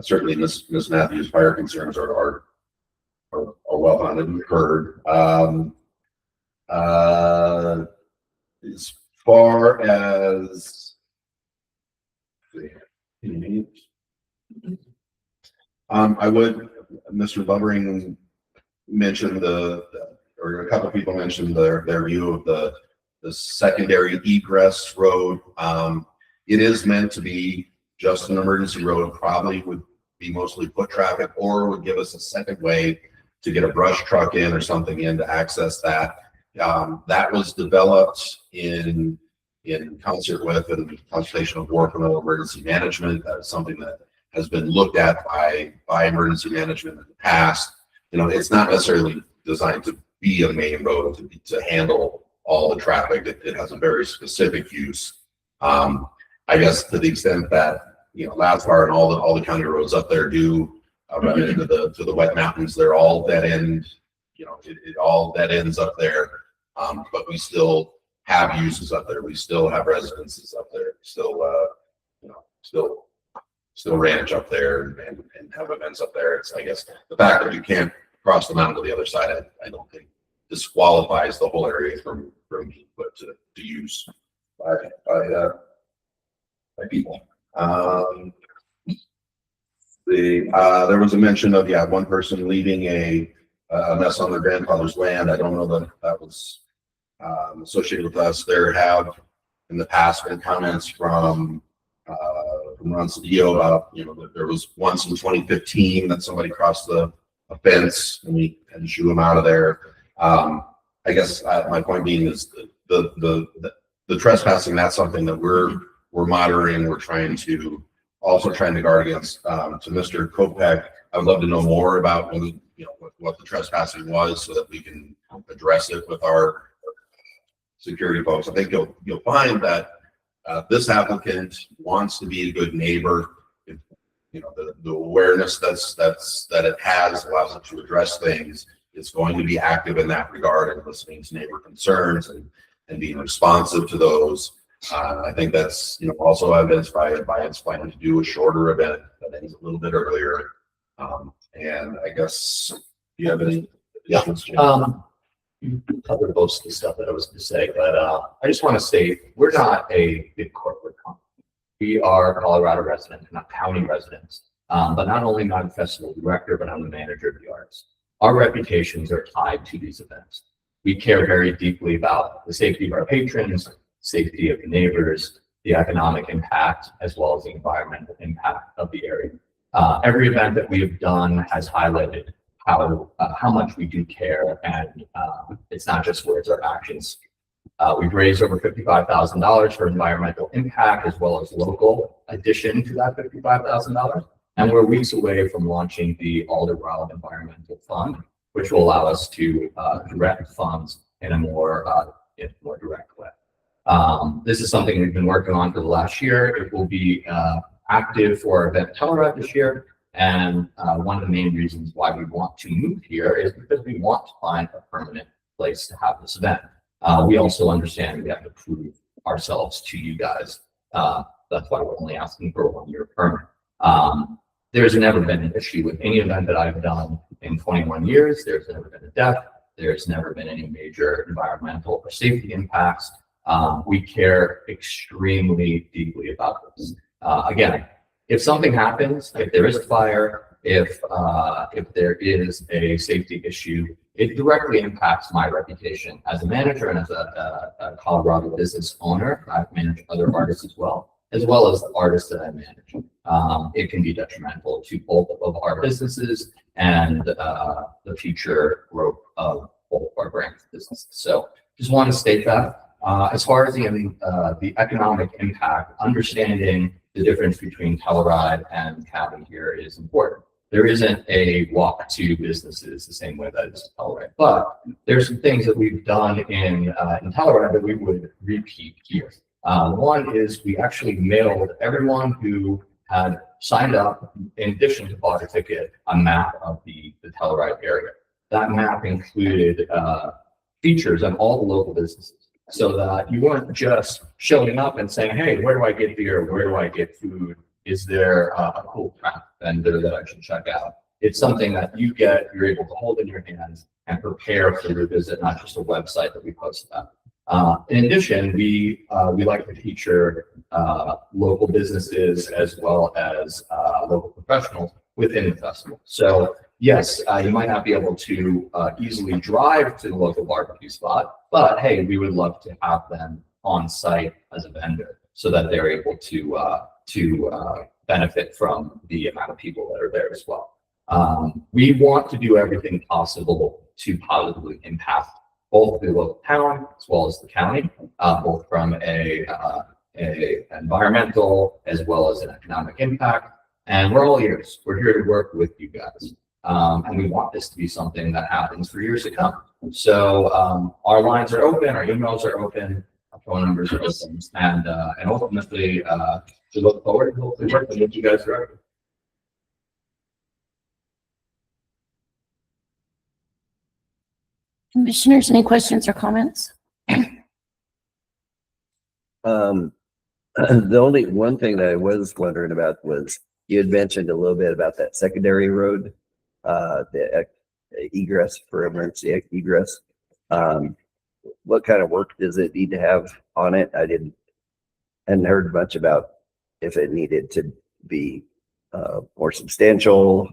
Certainly Ms. Matthews' fire concerns are well founded and heard. As far as I would, Mr. Bubbering mentioned or a couple of people mentioned their view of the secondary egress road. It is meant to be just an emergency road, probably would be mostly foot traffic, or would give us a second way to get a brush truck in or something in to access that. That was developed in concert with and consultation of Huerfano emergency management. That is something that has been looked at by emergency management in the past. You know, it's not necessarily designed to be a main road to handle all the traffic. It has a very specific use. I guess to the extent that, you know, Ladfar and all the county roads up there do run into the wet mountains, they're all dead end. You know, it all dead ends up there. But we still have uses up there. We still have residences up there. Still, you know, still ranch up there and have events up there. It's, I guess, the fact that you can't cross the mountain to the other side, I don't think disqualifies the whole area from being put to use by people. There was a mention of one person leaving a mess on their grandfather's land. I don't know that was associated with us. There have in the past been comments from Ron Cedillo about, you know, that there was once in 2015 that somebody crossed a fence and we had to shoo him out of there. I guess my point being is the trespassing. That's something that we're monitoring. We're trying to guard against. To Mr. Kopech, I would love to know more about what the trespassing was so that we can address it with our security folks. I think you'll find that this applicant wants to be a good neighbor. If, you know, the awareness that it has allows it to address things. It's going to be active in that regard and listening to neighbor concerns and being responsive to those. I think that's, you know, also evidenced by its plan to do a shorter event that ends a little bit earlier. And I guess, do you have any?
Yeah. You covered most of the stuff that I was going to say, but I just want to say we're not a big corporate company. We are Colorado residents, not county residents. But not only I'm festival director, but I'm the manager of the arts. Our reputations are tied to these events. We care very deeply about the safety of our patrons, safety of the neighbors, the economic impact, as well as the environmental impact of the area. Every event that we have done has highlighted how much we do care, and it's not just words or actions. We've raised over $55,000 for environmental impact, as well as local addition to that $55,000. And we're weeks away from launching the Aldergrove Environmental Fund, which will allow us to direct funds in a more direct way. This is something we've been working on for the last year. It will be active for our event Telluride this year. And one of the main reasons why we want to move here is because we want to find a permanent place to have this event. We also understand we have to prove ourselves to you guys. That's why we're only asking for a 1-year permit. There's never been an issue with any event that I've done in 21 years. There's never been a death. There's never been any major environmental or safety impacts. We care extremely deeply about this. Again, if something happens, if there is a fire, if there is a safety issue, it directly impacts my reputation as a manager and as a Colorado business owner. I've managed other artists as well as the artists that I manage. It can be detrimental to both of our businesses and the future growth of both our brand businesses. So just want to state that. As far as the economic impact, understanding the difference between Telluride and county here is important. There isn't a walk to businesses the same way that is Telluride, but there's some things that we've done in Telluride that we would repeat here. One is we actually mailed everyone who had signed up, in addition to bought a ticket, a map of the Telluride area. That map included features on all the local businesses, so that you weren't just showing up and saying, hey, where do I get beer? Where do I get food? Is there a cool craft vendor that I should check out? It's something that you're able to hold in your hands and prepare for your visit, not just a website that we post about. In addition, we like to feature local businesses as well as local professionals within the festival. So yes, you might not be able to easily drive to the local barbecue spot, but hey, we would love to have them on site as a vendor so that they're able to benefit from the amount of people that are there as well. We want to do everything possible to positively impact both the local town as well as the county, both from a environmental as well as an economic impact. And we're all ears. We're here to work with you guys. And we want this to be something that happens for years to come. So our lines are open, our emails are open, our phone numbers are open, and ultimately we look forward to hopefully working with you guys forever.
Commissioners, any questions or comments?
The only one thing that I was wondering about was you had mentioned a little bit about that secondary road, the egress for emergency egress. What kind of work does it need to have on it? I hadn't heard much about if it needed to be more substantial.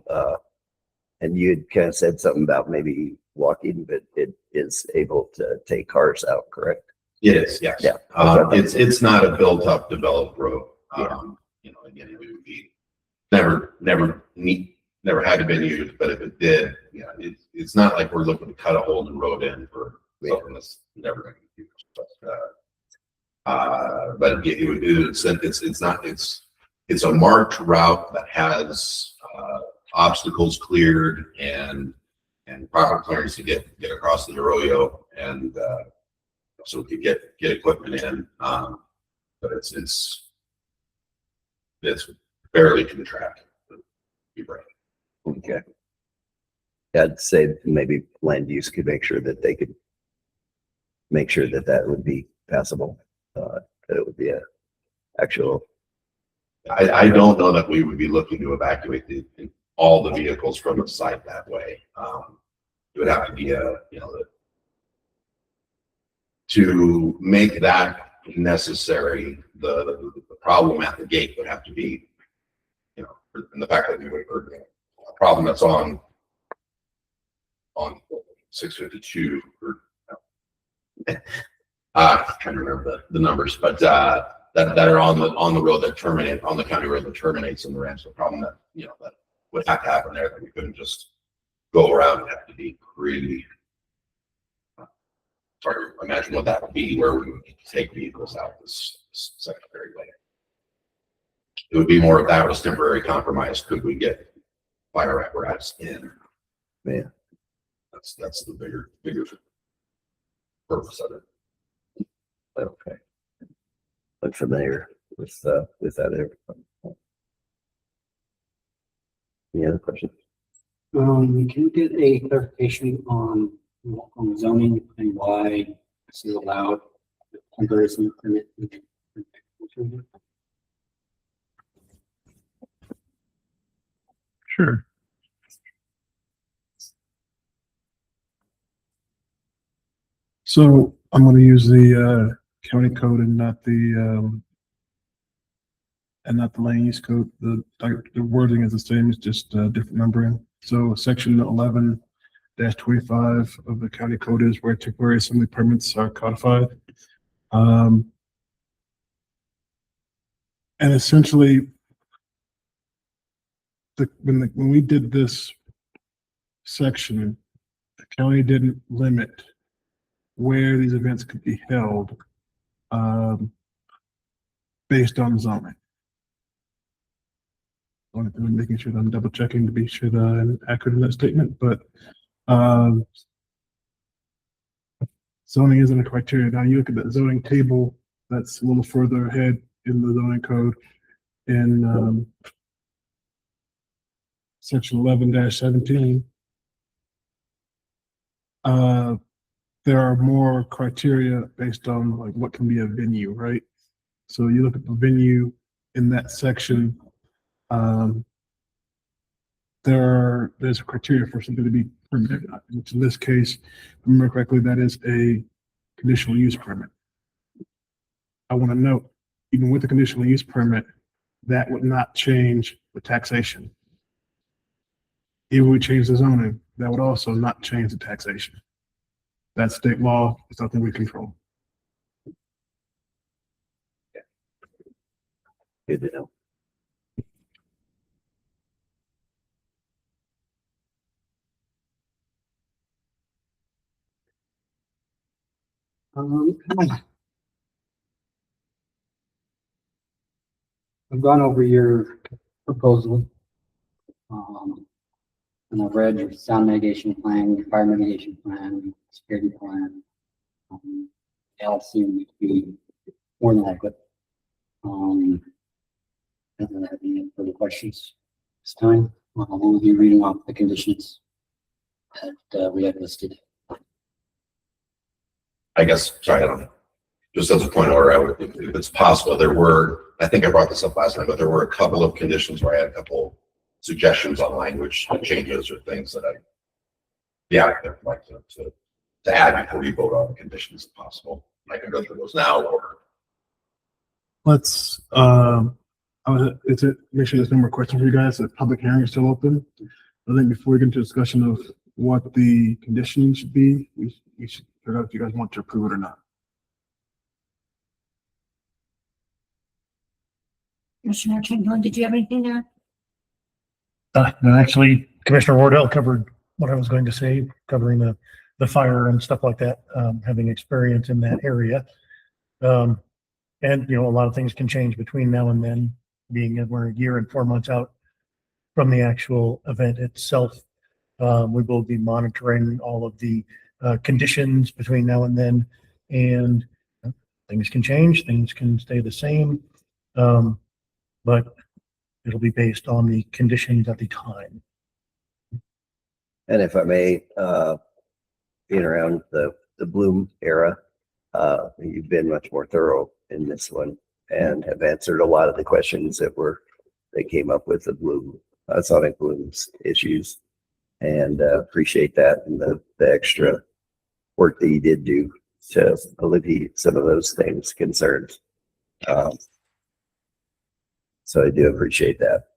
And you had kind of said something about maybe walking, but it is able to take cars out, correct?
It is, yes.
Yeah.
It's not a built up, developed road. Again, it would be never had to been used, but if it did, it's not like we're looking to cut a hole in the road in for something that's never going to be used. But it's a marked route that has obstacles cleared and proper clearance to get across the arroyo, and so we could get equipment in. But it's barely contracted.
Okay. I'd say maybe land use could make sure that they could make sure that that would be passable, that it would be a actual.
I don't know that we would be looking to evacuate all the vehicles from the site that way. It would have to be to make that necessary. The problem at the gate would have to be, and the fact that we would a problem that's on 652 or I can't remember the numbers, but that are on the road that terminate on the county road that terminates in the ramp. So the problem that that would have to happen there, that we couldn't just go around and have to be pretty. Hard to imagine what that would be, where we would take vehicles out this secondary way. It would be more if that was temporary compromise. Could we get fire apparatus in?
Yeah,
that's the bigger purpose of it.
Okay. I'm familiar with that. Any other questions?
Can you get a clarification on zoning and why it's allowed conversion permit?
Sure.
So I'm going to use the county code and not the and not the land use code. The wording is the same, it's just different numbering. So section 11-25 of the county code is where temporary assembly permits are codified. And essentially, when we did this section, the county didn't limit where these events could be held based on zoning. I'm making sure that I'm double checking to be sure that I'm accurate in that statement, but zoning isn't a criteria. Now you look at that zoning table, that's a little further ahead in the zoning code in section 11-17. There are more criteria based on like what can be a venue, right? So you look at the venue in that section. There's a criteria for something to be permitted, which in this case, if I remember correctly, that is a conditional use permit. I want to note, even with the conditional use permit, that would not change the taxation. Even if we change the zoning, that would also not change the taxation. That's state law, it's something we control.
Good to know.
I've gone over your proposal. And I've read your sound mitigation plan, your fire mitigation plan, security plan. They all seem to be more than adequate. And then I have any further questions this time. We'll be reading off the conditions that we have listed.
I guess, sorry, I don't know. Just as a point of order, if it's possible, I think I brought this up last night, but there were a couple of conditions where I had a couple suggestions on language changes or things that I'd like to add before you vote on the conditions if possible. I can go through those now or.
Let's, make sure there's no more questions for you guys. The public hearing is still open. I think before we get into discussion of what the conditions should be, we should figure out if you guys want to approve it or not.
Commissioner Chamberlain, did you have anything there?
No, actually, Commissioner Wardell covered what I was going to say, covering the fire and stuff like that, having experience in that area. And, a lot of things can change between now and then, being that we're a year and 4 months out from the actual event itself. We will be monitoring all of the conditions between now and then, and things can change, things can stay the same. But it'll be based on the conditions at the time.
And if I may, being around the Bloom era, you've been much more thorough in this one and have answered a lot of the questions that came up with the Bloom, Sonic Bloom's issues. And appreciate that and the extra work that you did do to alleviate some of those concerns. So I do appreciate that.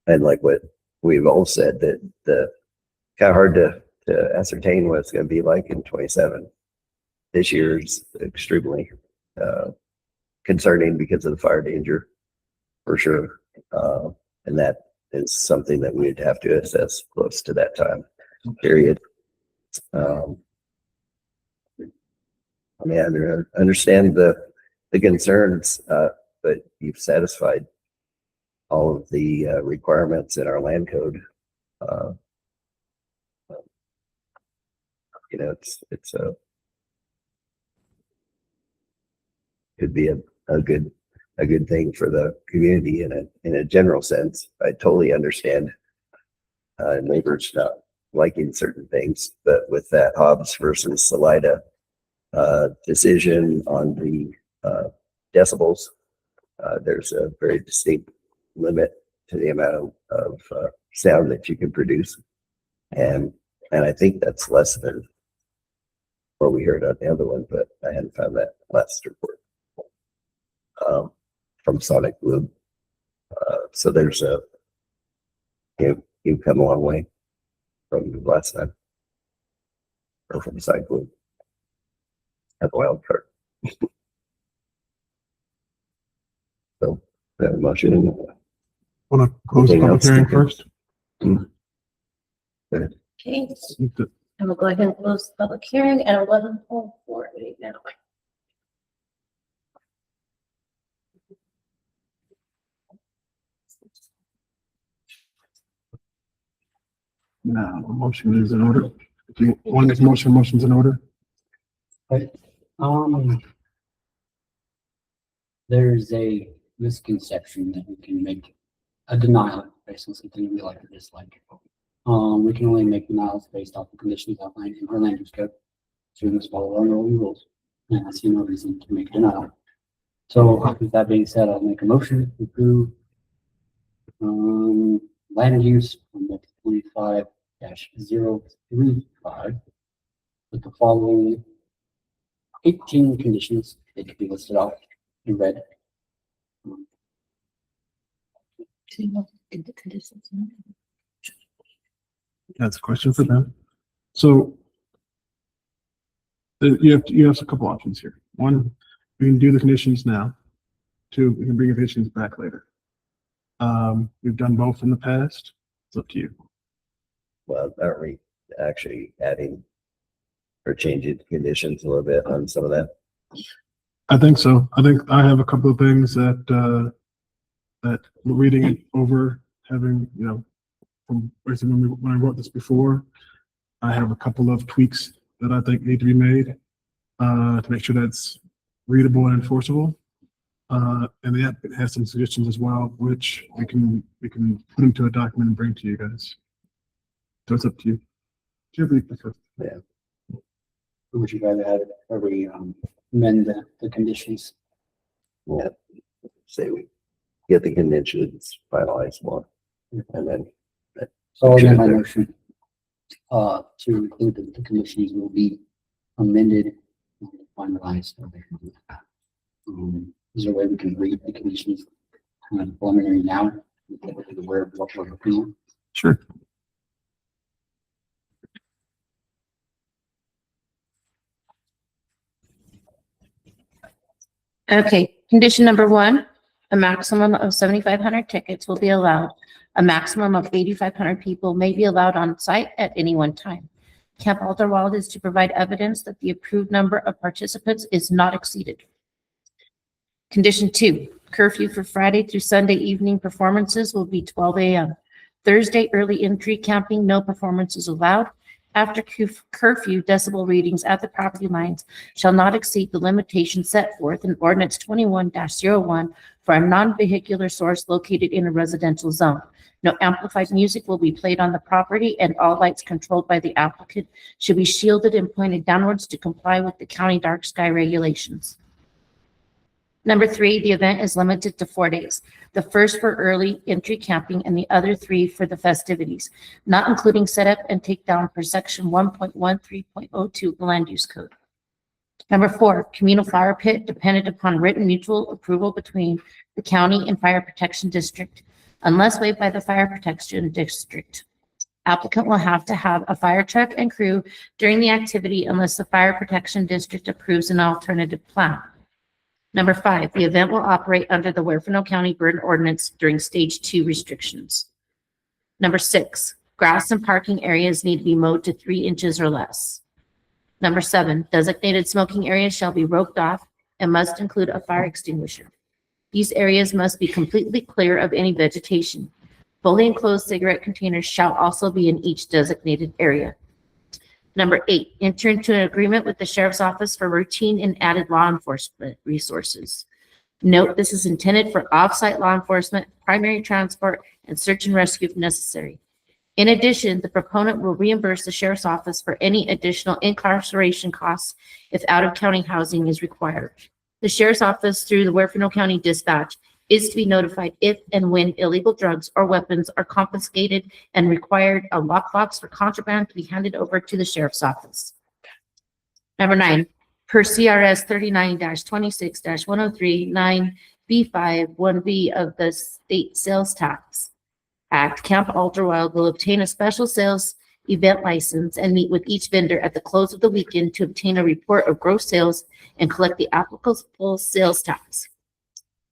And like what we've all said, that the kind of hard to ascertain what it's going to be like in 27. This year's extremely concerning because of the fire danger, for sure. And that is something that we'd have to assess close to that time period. I mean, I understand the concerns, but you've satisfied all of the requirements in our land code. It's could be a good thing for the community in a general sense. I totally understand neighbors not liking certain things, but with that Hobbs versus Salida decision on the decibels, there's a very distinct limit to the amount of sound that you can produce, and I think that's less than what we heard on the other one, but I hadn't found that last report. From Sonic Blue. So there's you've come a long way from last time. Or from Sonic Blue. Have a wild card. So, we have a motion.
Want to close the
Anything
public
else
hearing
to-
first?
Okay, and we'll go ahead and close the public hearing at 11:04 now.
Now, the motion is in order. If you want this motion's in order.
Um, there's a misconception that we can make a denial based on something we like or dislike. We can only make denials based off the conditions outlined in our land use code. So we must follow our own rules. And I see no reason to make a denial. So with that being said, I'll make a motion to approve land use on 25-035 with the following 18 conditions. They could be listed out in red.
That's a question for them. So you have a couple options here. One, we can do the conditions now. Two, we can bring the conditions back later. We've done both in the past. It's up to you.
Well, aren't we actually adding or changing the conditions a little bit on some of that?
I think so. I think I have a couple of things that reading it over, having, from basically when I wrote this before, I have a couple of tweaks that I think need to be made to make sure that's readable and enforceable. And the applicant has some suggestions as well, which we can put into a document and bring to you guys. So it's up to you.
Yeah.
Would you rather have it, or we amend the conditions?
Yeah. Say we get the conditions finalized more and then.
So I'll amend my motion to include the conditions will be amended and finalized. Is there a way we can read the conditions kind of preliminary now? Aware of what we're looking at?
Sure.
Okay, condition number 1, a maximum of 7,500 tickets will be allowed. A maximum of 8,500 people may be allowed on site at any one time. Camp Alderwald is to provide evidence that the approved number of participants is not exceeded. Condition 2, curfew for Friday through Sunday evening performances will be 12 a.m. Thursday early entry camping, no performances allowed. After curfew, decibel readings at the property lines shall not exceed the limitation set forth in ordinance 21-01 for a non-vehicular source located in a residential zone. No amplified music will be played on the property, and all lights controlled by the applicant should be shielded and pointed downwards to comply with the county dark sky regulations. Number 3, the event is limited to 4 days. The first for early entry camping and the other 3 for the festivities, not including setup and takedown per section 1.13.02 of the land use code. Number 4, communal fire pit dependent upon written mutual approval between the county and fire protection district, unless waived by the fire protection district. Applicant will have to have a fire truck and crew during the activity unless the fire protection district approves an alternative plan. Number 5, the event will operate under the Huerfano County Burn Ordinance during stage 2 restrictions. Number 6, grass and parking areas need to be mowed to 3 inches or less. Number 7, designated smoking areas shall be roped off and must include a fire extinguisher. These areas must be completely clear of any vegetation. Fully enclosed cigarette containers shall also be in each designated area. Number 8, enter into an agreement with the Sheriff's Office for routine and added law enforcement resources. Note, this is intended for off-site law enforcement, primary transport, and search and rescue if necessary. In addition, the proponent will reimburse the Sheriff's Office for any additional incarceration costs if out-of-county housing is required. The Sheriff's Office, through the Huerfano County Dispatch, is to be notified if and when illegal drugs or weapons are confiscated and required a lockbox for contraband to be handed over to the Sheriff's Office. Number 9, per CRS 39-26-103-9B5 1B of the State Sales Tax Act, Camp Alderwild will obtain a special sales event license and meet with each vendor at the close of the weekend to obtain a report of gross sales and collect the applicable sales tax.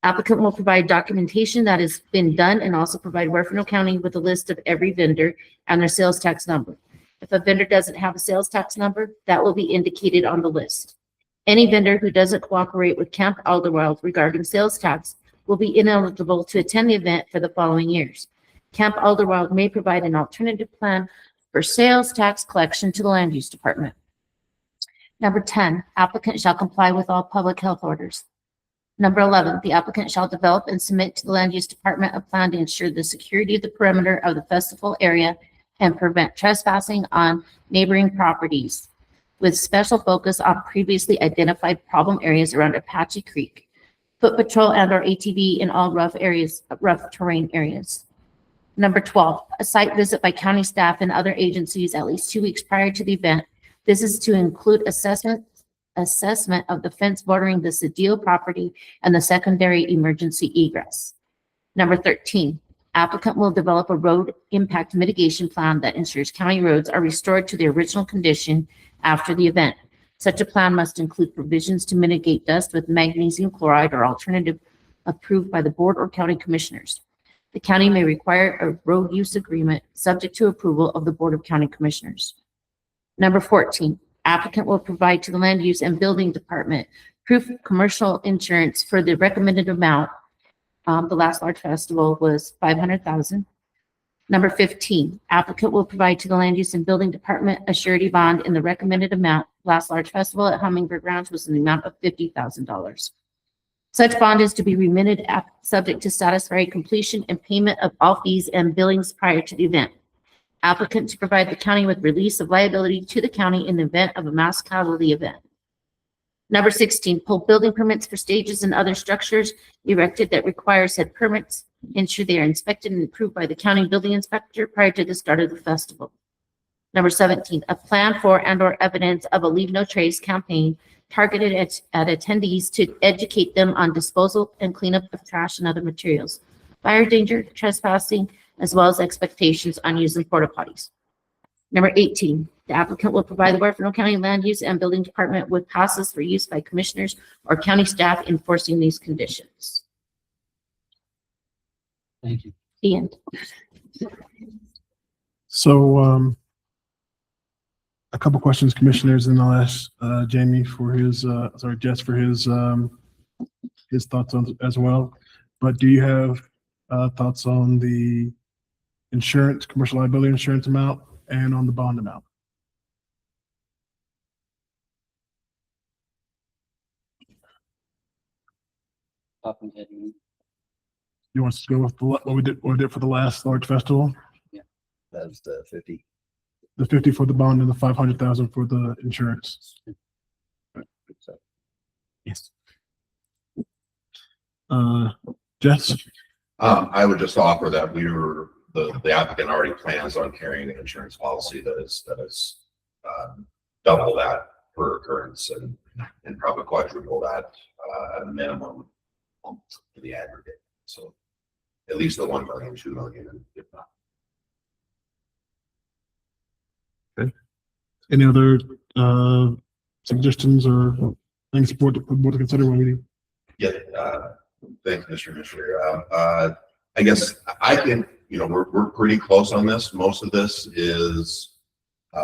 Applicant will provide documentation that has been done and also provide Huerfano County with a list of every vendor and their sales tax number. If a vendor doesn't have a sales tax number, that will be indicated on the list. Any vendor who doesn't cooperate with Camp Alderwild regarding sales tax will be ineligible to attend the event for the following years. Camp Alderwild may provide an alternative plan for sales tax collection to the Land Use Department. Number 10, applicant shall comply with all public health orders. Number 11, the applicant shall develop and submit to the Land Use Department a plan to ensure the security of the perimeter of the festival area and prevent trespassing on neighboring properties, with special focus on previously identified problem areas around Apache Creek, foot patrol and/or ATV in all rough terrain areas. Number 12, a site visit by county staff and other agencies at least 2 weeks prior to the event. This is to include assessment of the fence bordering the Cedillo property and the secondary emergency egress. Number 13, applicant will develop a road impact mitigation plan that ensures county roads are restored to their original condition after the event. Such a plan must include provisions to mitigate dust with magnesium chloride or alternative approved by the board or county commissioners. The county may require a road use agreement subject to approval of the Board of County Commissioners. Number 14, applicant will provide to the Land Use and Building Department proof of commercial insurance for the recommended amount. The last large festival was $500,000. Number 15, applicant will provide to the Land Use and Building Department a surety bond in the recommended amount. Last large festival at Hummingbird Ranch was in the amount of $50,000. Such bond is to be remitted subject to satisfactory completion and payment of all fees and billings prior to the event. Applicant to provide the county with release of liability to the county in the event of a mass casualty event. Number 16, pull building permits for stages and other structures erected that require said permits. Ensure they are inspected and approved by the county building inspector prior to the start of the festival. Number 17, a plan for and/or evidence of a Leave No Trace campaign targeted at attendees to educate them on disposal and cleanup of trash and other materials, fire danger, trespassing, as well as expectations on using porta potties. Number 18, the applicant will provide the Huerfano County Land Use and Building Department with passes for use by commissioners or county staff enforcing these conditions.
Thank you.
The end.
So, a couple questions, commissioners, and I'll ask Jamie for his, Jess for his thoughts on as well. But do you have thoughts on the insurance, commercial liability insurance amount, and on the bond amount?
Top and head, you
You want us to go with what we did for the last large festival?
That's the 50.
The 50 for the bond and the 500,000 for the insurance. Yes. Jess?
I would just offer that the applicant already plans on carrying an insurance policy that is double that per occurrence and probably quadruple that at a minimum to the aggregate. So at least the 1 million, 2 million, and if not.
Any other suggestions or things the board to consider when we do?
Yeah, thank you, Mr. Administrator. I guess I think, we're pretty close on this. Most of this is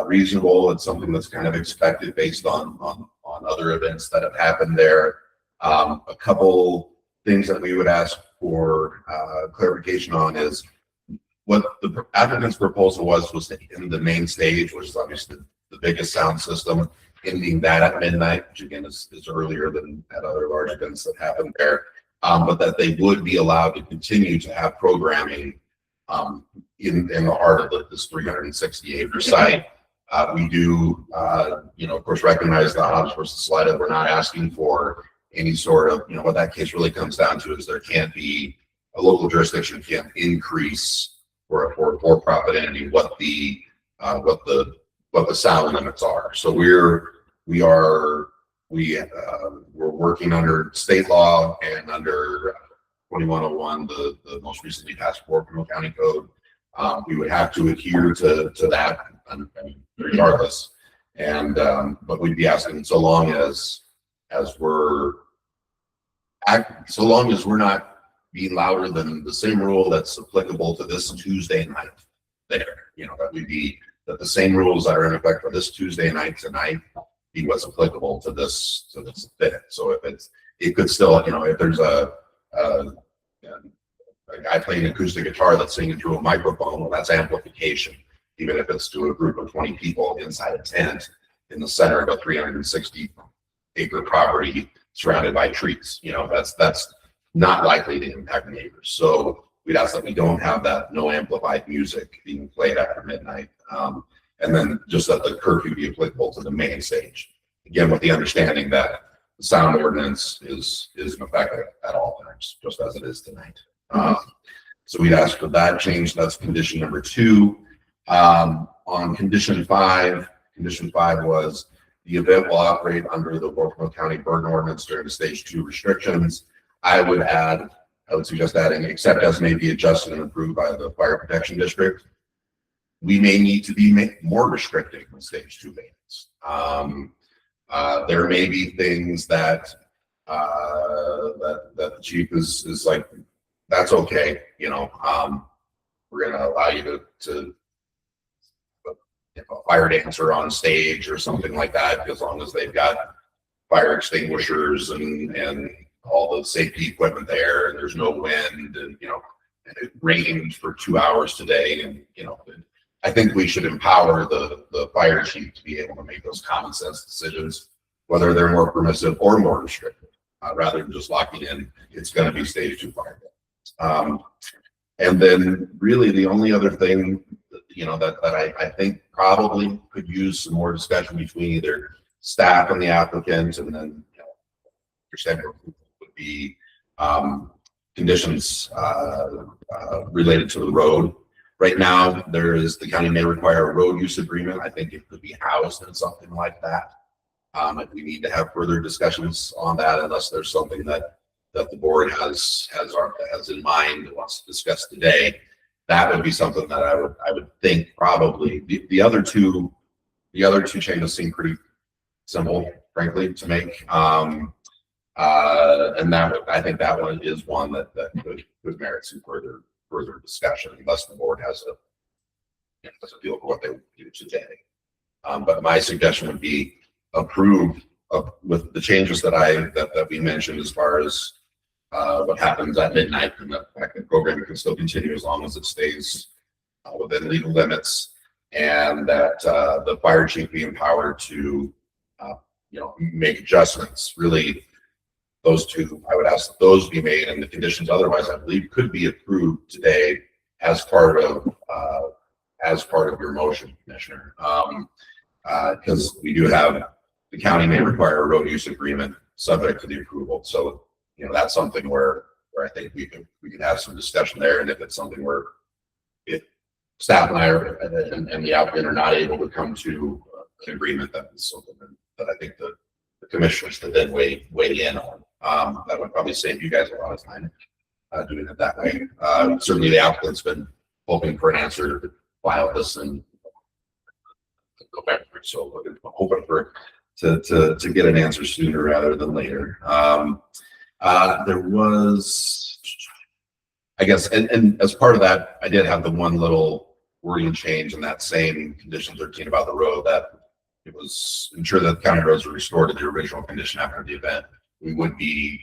reasonable. It's something that's kind of expected based on other events that have happened there. A couple things that we would ask for clarification on is what the applicant's proposal was in the main stage, which is obviously the biggest sound system, ending that at midnight, which again is earlier than at other large events that happen there. But that they would be allowed to continue to have programming in the heart of this 360-acre site. We do, of course, recognize the Hobbs versus Slida. We're not asking for any sort of, what that case really comes down to is there can't be a local jurisdiction can't increase for a for-profit entity what the sound limits are. So we're
we're working under state law and under 2101, the most recently passed Huerfano County Code. We would have to adhere to that regardless. And, but we'd be asking so long as we're not being louder than the same rule that's applicable to this Tuesday night there, that the same rules that are in effect for this Tuesday night tonight be what's applicable to this event. So if it could still, if there's a guy playing acoustic guitar that's singing through a microphone, well, that's amplification, even if it's to a group of 20 people inside a tent in the center of a 360-acre property surrounded by trees. That's not likely to impact neighbors. So we'd ask that we don't have that no amplified music being played after midnight. And then just that the curfew be applicable to the main stage. Again, with the understanding that the sound ordinance is in effect at all times, just as it is tonight. So we'd ask for that change. That's condition number 2. On condition 5 was the event will operate under the Huerfano County burden ordinance during the stage 2 restrictions. I would suggest adding, except as may be adjusted and approved by the fire protection district. We may need to be more restrictive in stage 2 maintenance. There may be things that the chief is like, that's okay, we're going to allow you to a fire dancer on stage or something like that, as long as they've got fire extinguishers and all the safety equipment there, and there's no wind, and it rained for 2 hours today, and I think we should empower the fire chief to be able to make those common sense decisions, whether they're more permissive or more restrictive, rather than just locking in it's going to be stage 2 fire. And then really the only other thing that I think probably could use some more discussion between either staff and the applicant, and then understand would be conditions related to the road. Right now, the county may require a road use agreement. I think it could be housed in something like that. We need to have further discussions on that, unless there's something that the board has in mind and wants to discuss today. That would be something that I would think probably the other two changes seem pretty simple, frankly, to make. And I think that one is one that could merit some further discussion, unless the board has a feel for what they would do today. But my suggestion would be approve with the changes that we mentioned, as far as what happens at midnight, and the program can still continue as long as it stays within legal limits, and that the fire chief be empowered to make adjustments. Really, those two, I would ask that those be made, and the conditions otherwise, I believe, could be approved today as part of your motion, Commissioner. Because we do have, the county may require a road use agreement subject to the approval. So that's something where I think we can have some discussion there. And if it's something where if staff and I and the applicant are not able to come to an agreement, that is something that I think the commissioners could then weigh in on. That would probably save you guys a lot of time doing it that way. Certainly the applicant's been hoping for an answer to file this and go back. So hoping to get an answer sooner rather than later. There was, I guess, and as part of that, I did have the one little wording change in that same condition 13 about the road, that it was ensure that the county roads are restored to their original condition after the event. We would be,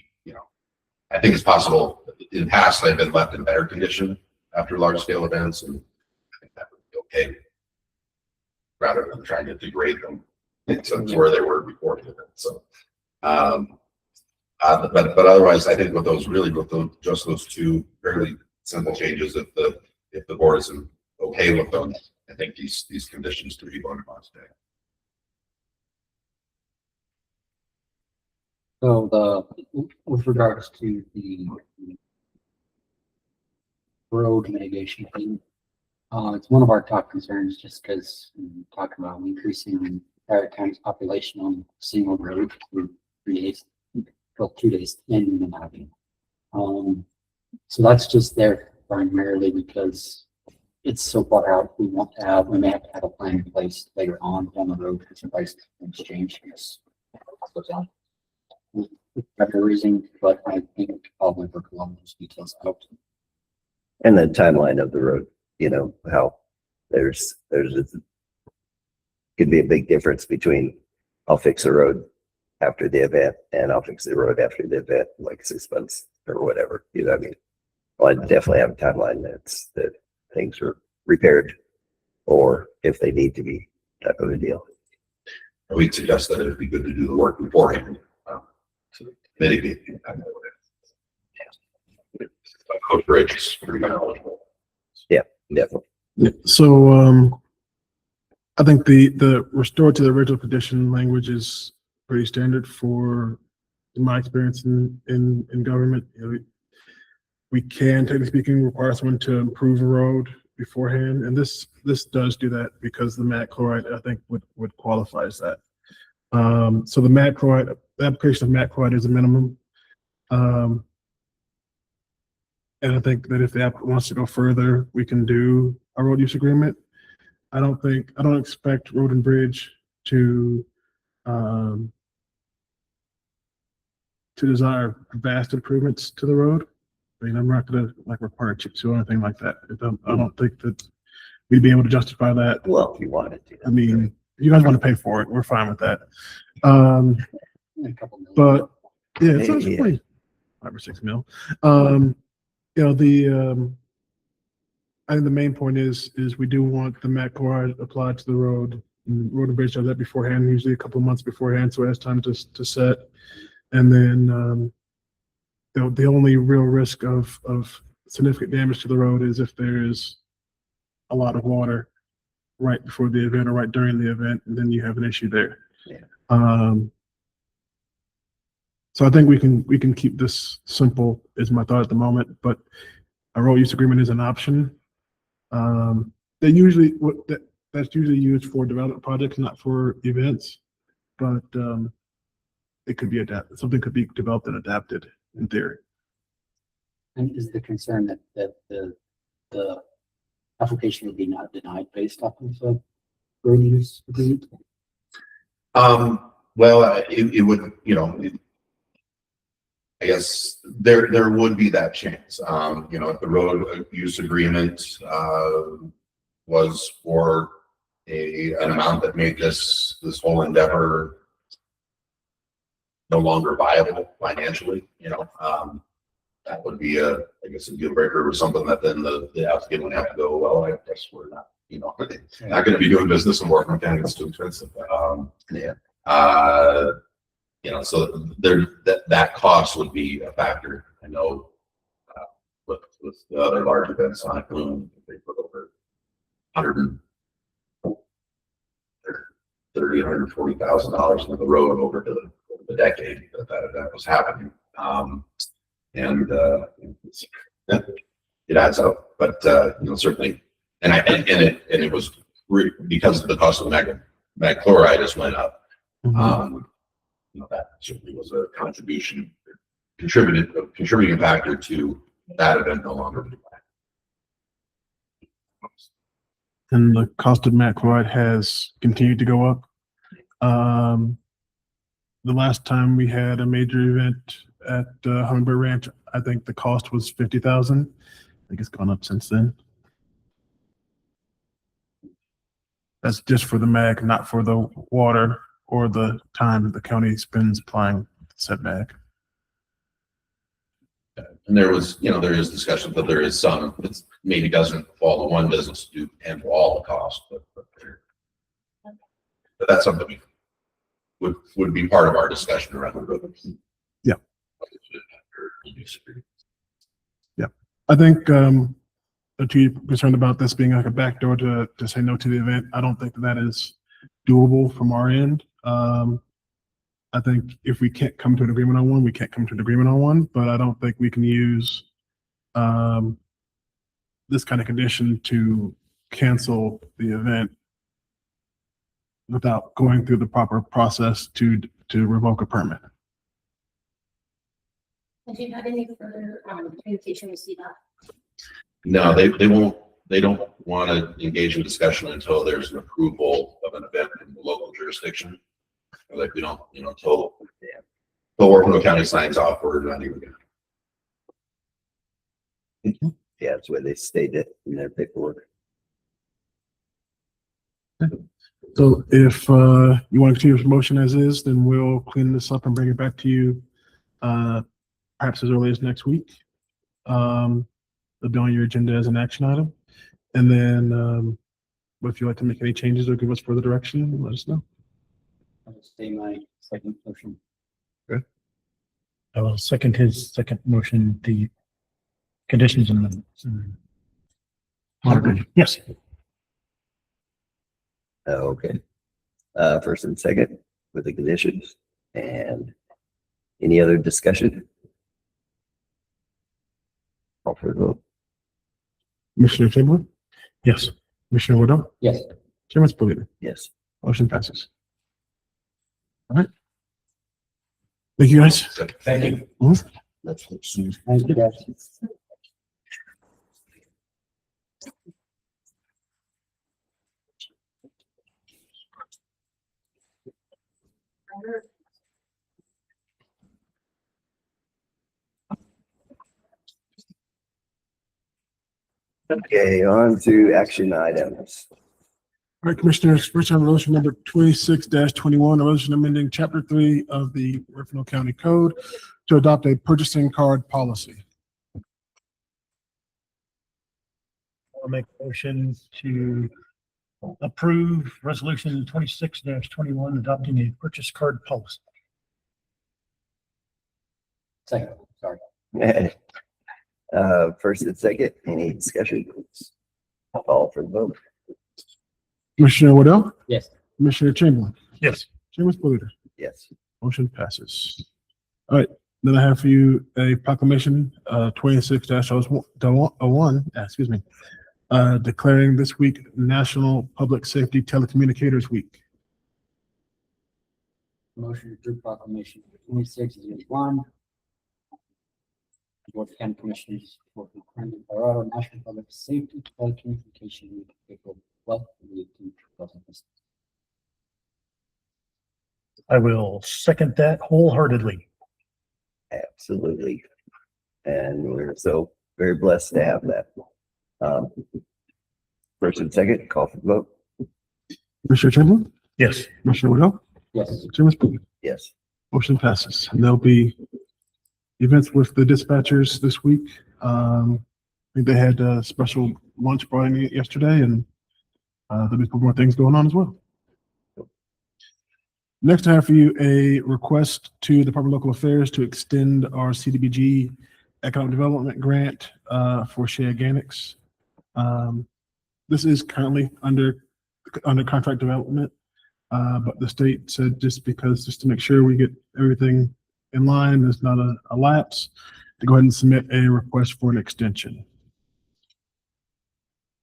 I think it's possible in the past they've been left in better condition after large scale events, and I think that would be okay, rather than trying to degrade them to where they were before the event. So, but otherwise, I think with just those two fairly simple changes, if the board isn't okay with them, I think these conditions could be voted on today.
So with regards to the road mitigation thing, it's one of our top concerns, just because we talk about increasing entire county's population on a single road for 3 days, well, 2 days in and out. So that's just there primarily because it's so far out. We may have to have a plan in place later on down the road because the price things change. Whatever reason, but I think probably work along those details out.
And the timeline of the road, how could be a big difference between I'll fix the road after the event and I'll fix the road after the event, like 6 months or whatever. You know what I mean? Well, I definitely have a timeline that things are repaired, or if they need to be, type of a deal.
We'd suggest that it'd be good to do the work beforehand to mitigate the impact of it. Coach Bridge is pretty knowledgeable.
Yeah, definitely.
Yeah, so I think the restored to the original condition language is pretty standard for, in my experience in government. We can, technically speaking, require someone to improve a road beforehand, and this does do that because the mat chloride, I think, would qualify as that. So the application of mat chloride is a minimum. And I think that if the applicant wants to go further, we can do a road use agreement. I don't expect Road and Bridge to desire vast improvements to the road. I mean, I'm not gonna require chip seal or anything like that. I don't think that we'd be able to justify that.
Well, if you wanted to.
I mean, if you guys want to pay for it, we're fine with that.
A couple million.
But yeah, it's
Yeah.
pretty 5 or 6 mil. I think the main point is we do want the mat chloride applied to the road. And Road and Bridge does that beforehand, usually a couple of months beforehand, so it has time to set. And then the only real risk of significant damage to the road is if there is a lot of water right before the event or right during the event, and then you have an issue there.
Yeah.
So I think we can keep this simple is my thought at the moment, but a road use agreement is an option. That's usually used for development projects, not for events, but it could be adapted. Something could be developed and adapted in theory.
And is the concern that the application would be not denied based off of the road use agreement?
Well, it would, I guess there would be that chance. If the road use agreement was for an amount that made this whole endeavor no longer viable financially, that would be I guess a deal breaker or something that then the applicant would have to go, well, I guess we're not, not going to be doing business in Huerfano County. It's too expensive. So that cost would be a factor. I know with the other large events, Sonic Boom, they put over $140,000 into the road over the decade that event was happening. It adds up, but certainly, and it was because of the cost of mag chloride has went up. That certainly was a contributing factor to that event no longer being planned.
And the cost of mat chloride has continued to go up. The last time we had a major event at Hummingbird Ranch, I think the cost was $50,000. I think it's gone up since then. That's just for the mag, not for the water or the time the county spends applying said mag.
And there is discussion, but there is some, it maybe doesn't fall to one business to handle all the costs, but that's something would be part of our discussion around the road.
Yeah. Yeah. I think that you're concerned about this being like a backdoor to say no to the event. I don't think that is doable from our end. I think if we can't come to an agreement on one, we can't come to an agreement on one, but I don't think we can use this kind of condition to cancel the event without going through the proper process to revoke a permit.
Have you had any further communication with CDOT?
No, they don't want to engage in discussion until there's an approval of an event in the local jurisdiction. Like we don't, until the Huerfano County signs off, we're not even gonna.
Yeah, that's where they stated it in their paperwork.
So if you want to continue this motion as is, then we'll clean this up and bring it back to you perhaps as early as next week. It'll be on your agenda as an action item. And then if you'd like to make any changes or give us further direction, let us know.
I'll stay my second motion.
I will second his second motion, the conditions and the. Yes.
Okay. First and second with the conditions, and any other discussion? Call for the vote.
Commissioner Chamberlain?
Yes.
Commissioner Woodall?
Yes.
Chairman Spillier?
Yes.
Motion passes. All right. Thank you, guys.
Thank you.
Let's see.
Thank you, guys.
Okay, on to action items.
All right, Commissioners, first on resolution number 26-21, a resolution amending chapter 3 of the Huerfano County Code to adopt a purchasing card policy.
I'll make a motion to approve resolution 26-21, adopting a purchase card policy.
Second, sorry.
First and second, any discussion? Call for the vote.
Commissioner Woodall?
Yes.
Commissioner Chamberlain?
Yes.
Chairman Spillier?
Yes.
Motion passes. All right, then I have for you a proclamation, 26-01, excuse me, declaring this week National Public Safety Telecommunicators Week.
Motion to approve proclamation 26-01. Board of County Commissioners for the Colorado National Public Safety Telecommunication Week, April 12th to the 18th, 2016.
I will second that wholeheartedly.
Absolutely. And we're so very blessed to have that. First and second, call for the vote.
Commissioner Chamberlain?
Yes.
Commissioner Woodall?
Yes.
Chairman Spillier?
Yes.
Motion passes. And there'll be events with the dispatchers this week. I think they had a special lunch brought in yesterday, and there'll be more things going on as well. Next, I have for you a request to the Department of Local Affairs to extend our CDBG Economic Development Grant for Shea Organics. This is currently under contract development, but the state said just to make sure we get everything in line, there's not a lapse, to go ahead and submit a request for an extension.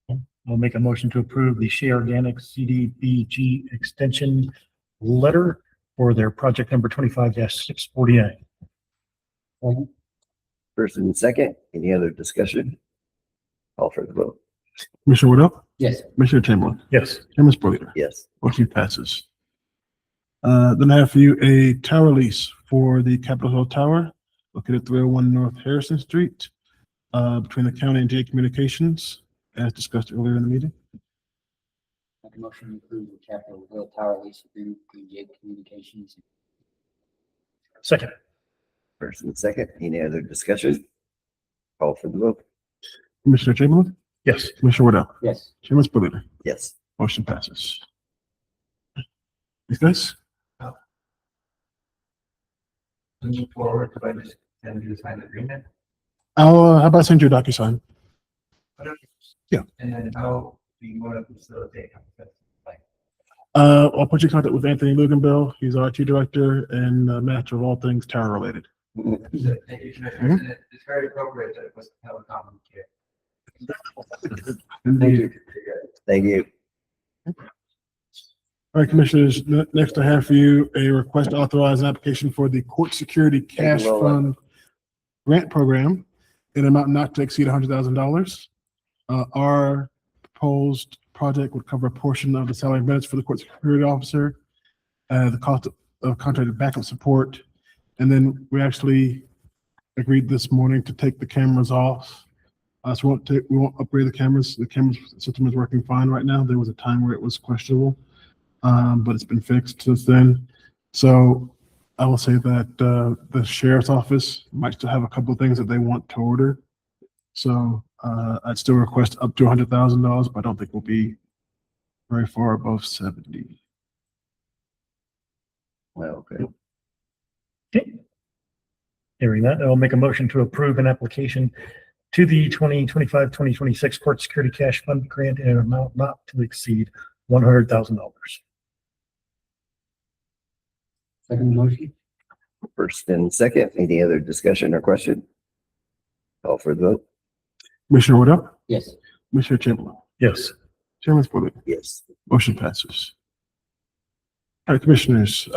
I'll make a motion to approve the Shea Organics CDBG extension letter for their project number 25-648.
First and second, any other discussion? Call for the vote.
Commissioner Woodall?
Yes.
Commissioner Chamberlain?
Yes.
Chairman Spillier?
Yes.
Motion passes. Then I have for you a tower lease for the Capitol Hill Tower located at 301 North Harrison Street between the county and J Communications, as discussed earlier in the meeting.
Make a motion to approve the Capitol Hill Tower lease agreement between J Communications.
Second.
First and second, any other discussion? Call for the vote.
Commissioner Chamberlain?
Yes.
Commissioner Woodall?
Yes.
Chairman Spillier?
Yes.
Motion passes. Thanks, guys.
Moving forward, do I just send you to sign the agreement?
How about send you a DocuSign? Yeah.
And then how do you want to facilitate?
I'll put you in contact with Anthony Luganbill. He's our IT director and master of all things tower related.
Thank you, Commissioner. And it's very appropriate that it was telecom here.
Thank you. Thank you.
All right, Commissioners, next I have for you a request to authorize an application for the Court Security Cash
roll up.
Fund Grant Program in an amount not to exceed $100,000. Our proposed project would cover a portion of the salary and benefits for the court security officer, the cost of contracted backup support, and then we actually agreed this morning to take the cameras off. So we won't upgrade the cameras. The camera system is working fine right now. There was a time where it was questionable, but it's been fixed since then. So I will say that the sheriff's office might still have a couple of things that they want to order. So I'd still request up to $100,000, but I don't think we'll be very far above 70.
Well, okay.
Okay. Hearing that, I'll make a motion to approve an application to the 2025-2026 Court Security Cash Fund Grant in an amount not to exceed $100,000.
Second motion?
First and second, any other discussion or question? Call for the vote.
Commissioner Woodall,
Yes.
Commissioner Chamberlain,
Yes.
Chairman Spillier,
Yes.
motion passes. All right, Commissioners,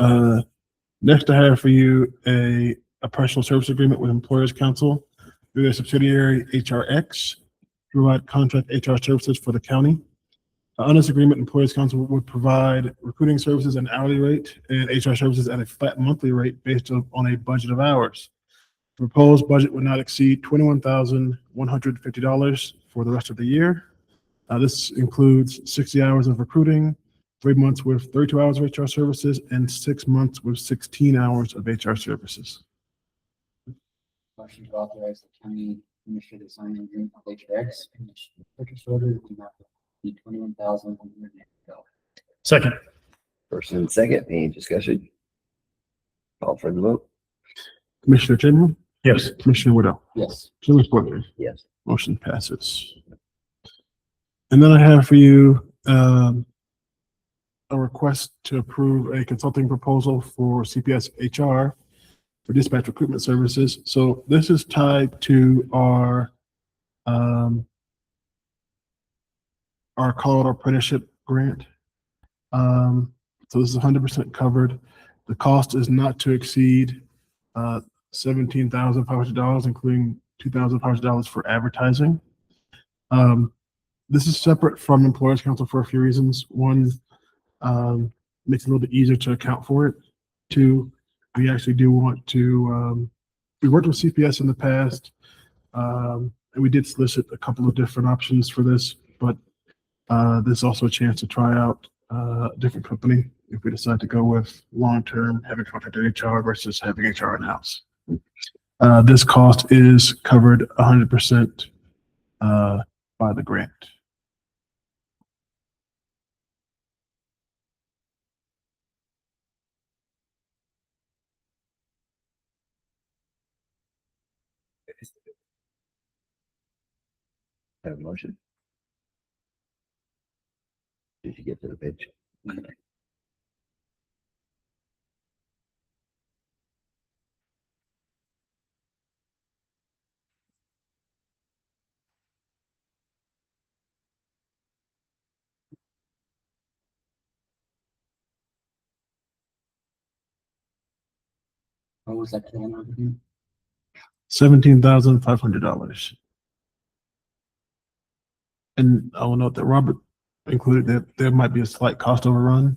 next I have for you a professional service agreement with Employers Council through their subsidiary HRX to provide contract HR services for the county. On this agreement, Employers Council would provide recruiting services at an hourly rate and HR services at a flat monthly rate based on a budget of hours. The proposed budget would not exceed $21,150 for the rest of the year. This includes 60 hours of recruiting, 3 months with 32 hours of HR services, and 6 months with 16 hours of HR services.
Motion to authorize the county commissioner to sign an agreement with HRX and issue a purchase order to be $21,180.
Second.
First and second, any discussion? Call for the vote.
Commissioner Chamberlain,
Yes.
Commissioner Woodall,
Yes.
Chairman Spillier,
Yes.
motion passes. And then I have for you a request to approve a consulting proposal for CPS HR for dispatch recruitment services. So this is tied to our Colorado apprenticeship grant. So this is 100% covered. The cost is not to exceed $17,500, including $2,500 for advertising. This is separate from Employers Council for a few reasons. One, makes it a little bit easier to account for it. Two, we actually do want to, we worked with CPS in the past, and we did solicit a couple of different options for this, but there's also a chance to try out a different company if we decide to go with long-term, having contracted HR versus having HR in-house. This cost is covered 100% by the grant.
Have a motion. Did you get to the page?
What was that total again?
$17,500. And I will note that Robert included that there might be a slight cost overrun.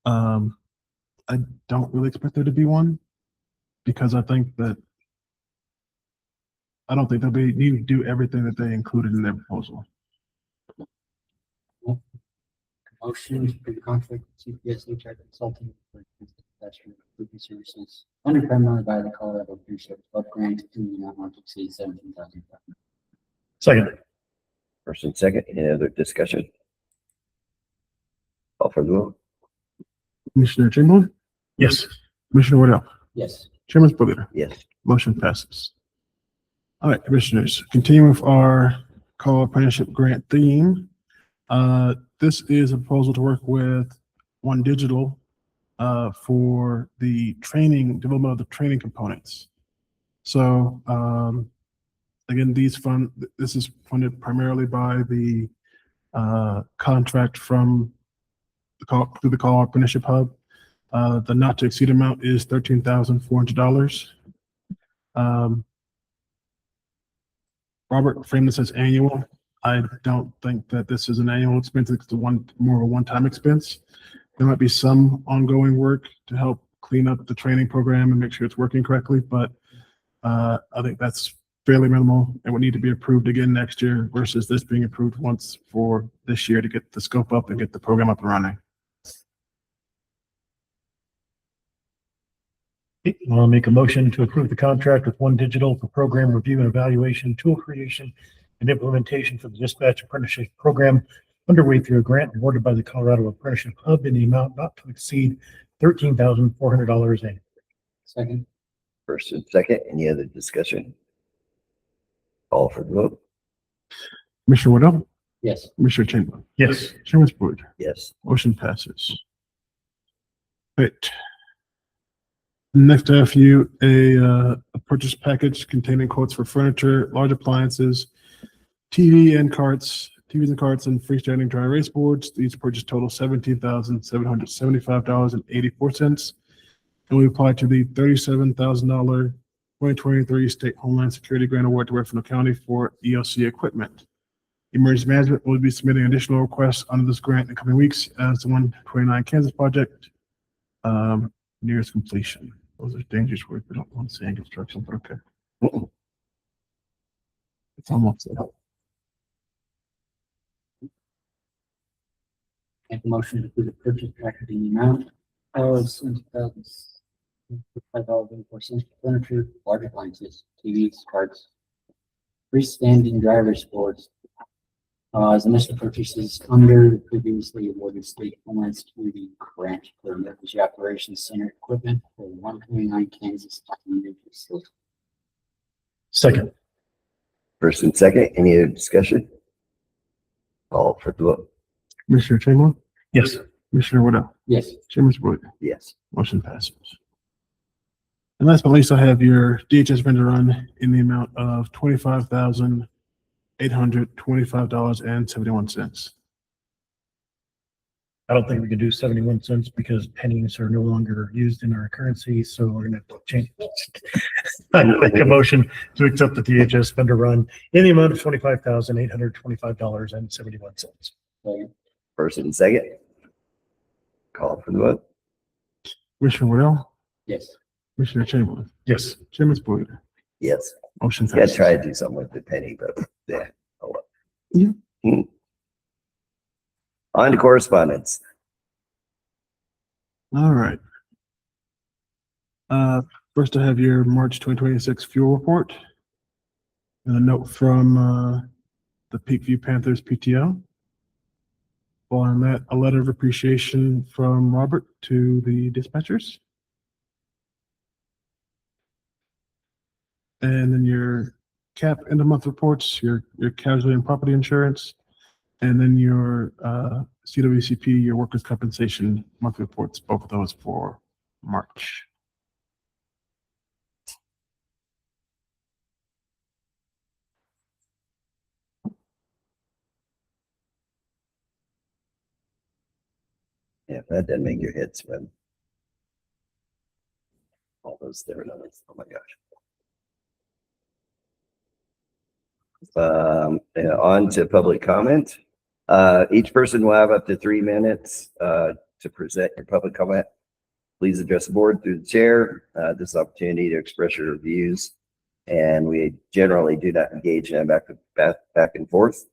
I don't really expect there to be one because I don't think they'll be need to do everything that they included in their proposal.
Motion to approve the contract with CPS HR Consulting for dispatch recruitment services funded primarily by the Colorado Apprenticeship Club Grant in the amount not to exceed $17,500.
Second.
First and second, any other discussion? Call for the vote.
Commissioner Chamberlain,
Yes.
Commissioner Woodall,
Yes.
Chairman Spillier,
Yes.
motion passes. All right, Commissioners, continuing with our call apprenticeship grant theme. This is a proposal to work with One Digital for the development of the training components. So again, this is funded primarily by the contract from through the Call Apprenticeship Hub. The not to exceed amount is $13,400. Robert framed this as annual. I don't think that this is an annual expense. It's more of a one-time expense. There might be some ongoing work to help clean up the training program and make sure it's working correctly, but I think that's fairly minimal and would need to be approved again next year versus this being approved once for this year to get the scope up and get the program up and running.
I'll make a motion to approve the contract with One Digital for program review and evaluation, tool creation, and implementation for the dispatch apprenticeship program underway through a grant awarded by the Colorado Apprenticeship Hub in the amount not to exceed $13,400 annually.
Second.
First and second, any other discussion? Call for the vote.
Commissioner Waddell,
Yes.
Commissioner Chamberlain,
Yes.
Chairman Boyd,
Yes.
motion passes. Right. Next, I have for you a purchase package containing quotes for furniture, large appliances, TVs and carts, and freestanding dry erase boards. These purchase total $17,775.84. And we apply to the $37,000 2023 State Homeland Security Grant Award to Huerfano County for EOC equipment. Emergency Management will be submitting additional requests under this grant in the coming weeks as the 129 Kansas project nears completion. Those are dangerous words. We don't want to say in construction, but okay. It's almost there.
Make a motion to approve the purchase package in the amount of $5.04 for furniture, large appliances, TVs, carts, freestanding driver's boards. As initial purchases under the previously awarded State Homeland Security grant for emergency operations center equipment for 129 Kansas.
Second.
First and second, any other discussion? Call for the vote.
Commissioner Chamberlain,
Yes.
Commissioner Waddell,
Yes.
Chairman Boyd,
Yes.
motion passes. And last but not least, I have your DHS vendor run in the amount of $25,825.71.
I don't think we can do 71 cents because pennies are no longer used in our currency, so we're gonna have to change. I make a motion to accept the DHS vendor run in the amount of $25,825.71.
First and second. Call for the vote.
Commissioner Waddell,
Yes.
Commissioner Chamberlain,
Yes.
Chairman Boyd,
Yes.
motion
Yeah,
passes.
try to do something with the penny, but yeah. Oh, well.
Yeah.
On to correspondence.
All right. First I have your March 2026 fuel report. And a note from the Peakview Panthers PTO. Following that, a letter of appreciation from Robert to the dispatchers. And then your CAP end of month reports, your casualty and property insurance, and then your CWCP, your workers' compensation monthly reports, both of those for March.
Yeah, that doesn't make your head swim. All those there numbers. Oh my gosh. On to public comment. Each person will have up to 3 minutes to present your public comment. Please address the board through the chair. This is an opportunity to express your views, and we generally do not engage in back and forth.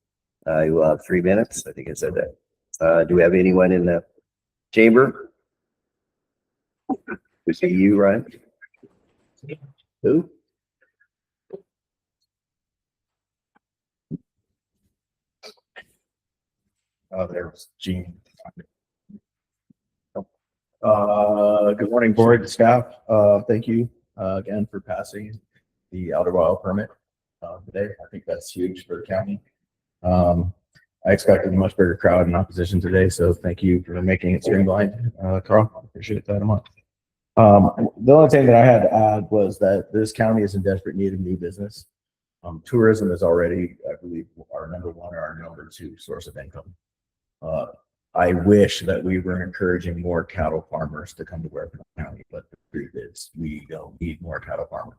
You will have 3 minutes. I think I said that. Do we have anyone in the chamber? We see you, Ryan. Who?
There was Gene. Good morning, board, staff. Thank you again for passing the outer wild permit today. I think that's huge for the county. I expected a much bigger crowd in opposition today, so thank you for making it streamlined, Carl. I appreciate that a lot. The only thing that I had to add was that this county is in desperate need of new business. Tourism is already, I believe, our number one or our number two source of income. I wish that we were encouraging more cattle farmers to come to Huerfano County, but the truth is we don't need more cattle farmers.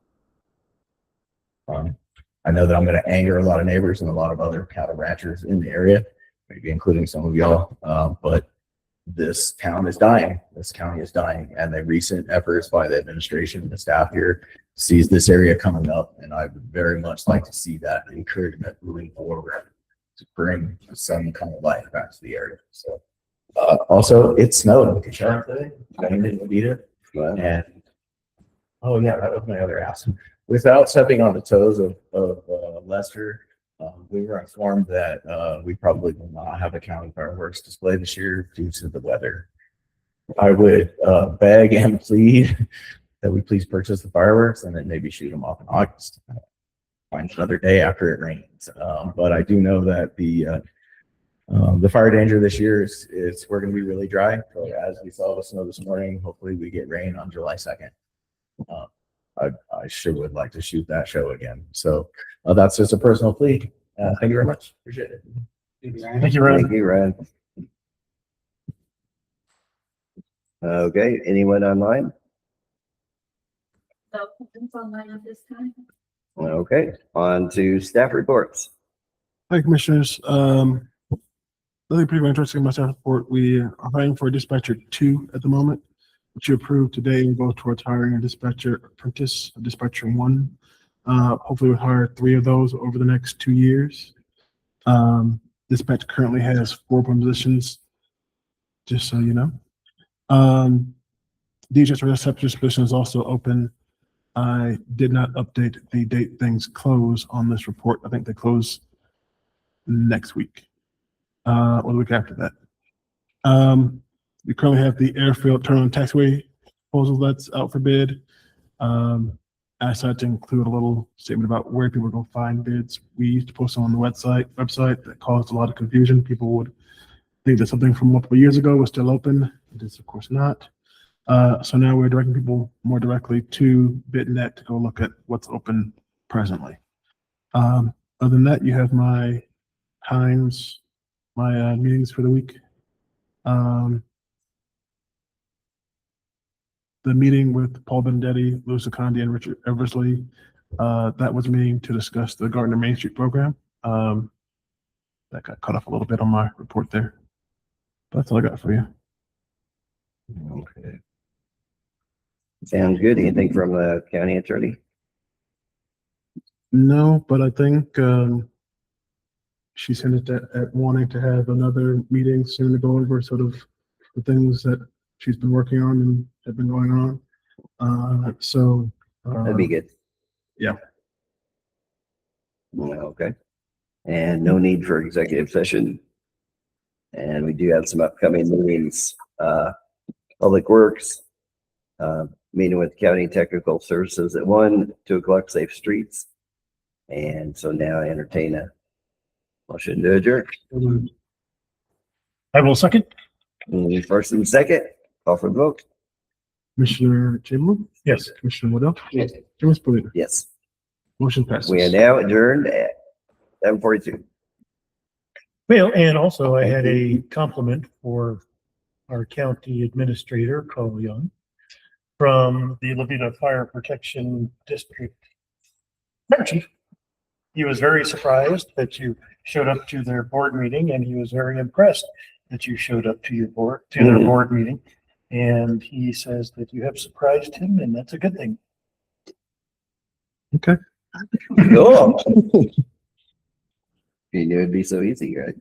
I know that I'm going to anger a lot of neighbors and a lot of other cattle ranchers in the area, maybe including some of y'all, but this town is dying. This county is dying, and the recent efforts by the administration and the staff here sees this area coming up, and I would very much like to see that encouragement moving forward to bring some kind of life back to the area. So, also, it snowed today. I didn't need it, and oh yeah, that was my other ask. Without stepping on the toes of Lester, we were informed that we probably will not have a county fireworks display this year due to the weather. I would beg and plead that we please purchase the fireworks and then maybe shoot them off in August. Find another day after it rains. But I do know that the fire danger this year is we're going to be really dry. So as we saw the snow this morning, hopefully we get rain on July 2nd. I sure would like to shoot that show again. So that's just a personal plea. Thank you very much. Appreciate it.
Thank you, Ryan.
Thank you, Ryan. Okay, anyone online?
So, it's online at this time.
Okay, on to staff reports.
Hi, Commissioners. Nothing pretty interesting in my staff report. We are hiring for a dispatcher 2 at the moment, which you approved today and go towards hiring a dispatcher apprentice, a dispatcher 1. Hopefully we'll hire 3 of those over the next 2 years. Dispatch currently has 4 positions, just so you know. DHS receptionist position is also open. I did not update the date things close on this report. I think they close next week, or the week after that. We currently have the airfield turn-on taxiway proposal that's out for bid. I decided to include a little statement about where people go find bids. We used to post them on the website that caused a lot of confusion. People would think that something from multiple years ago was still open. It is, of course, not. So now we're directing people more directly to BidNet to go look at what's open presently. Other than that, you have my times, my meetings for the week. The meeting with Paul Bendetti, Louis Secondi, and Richard Eversley, that was a meeting to discuss the Gardner Main Street program. That got cut off a little bit on my report there. That's all I got for you.
Okay. Sounds good. Anything from the county attorney?
No, but I think she said at wanting to have another meeting soon to go over sort of the things that she's been working on and have been going on.
That'd be good.
Yeah.
Okay. And no need for executive session. And we do have some upcoming meetings. Public Works, meeting with County Technical Services at 1, 2 o'clock, Safe Streets. And so now I entertain a motion to adjourn.
I will second.
First and second, call for the vote.
Commissioner Chamberlain?
Yes.
Commissioner Waddell?
Yes.
Commissioner Polina?
Yes.
Motion passes.
We are now adjourned at 7:42.
Well, and also I had a compliment for our county administrator, Carl Young, from the Levita Fire Protection District Fire Chief. He was very surprised that you showed up to their board meeting, and he was very impressed that you showed up to their board meeting. And he says that you have surprised him, and that's a good thing.
Okay.
Cool. You knew it'd be so easy, right?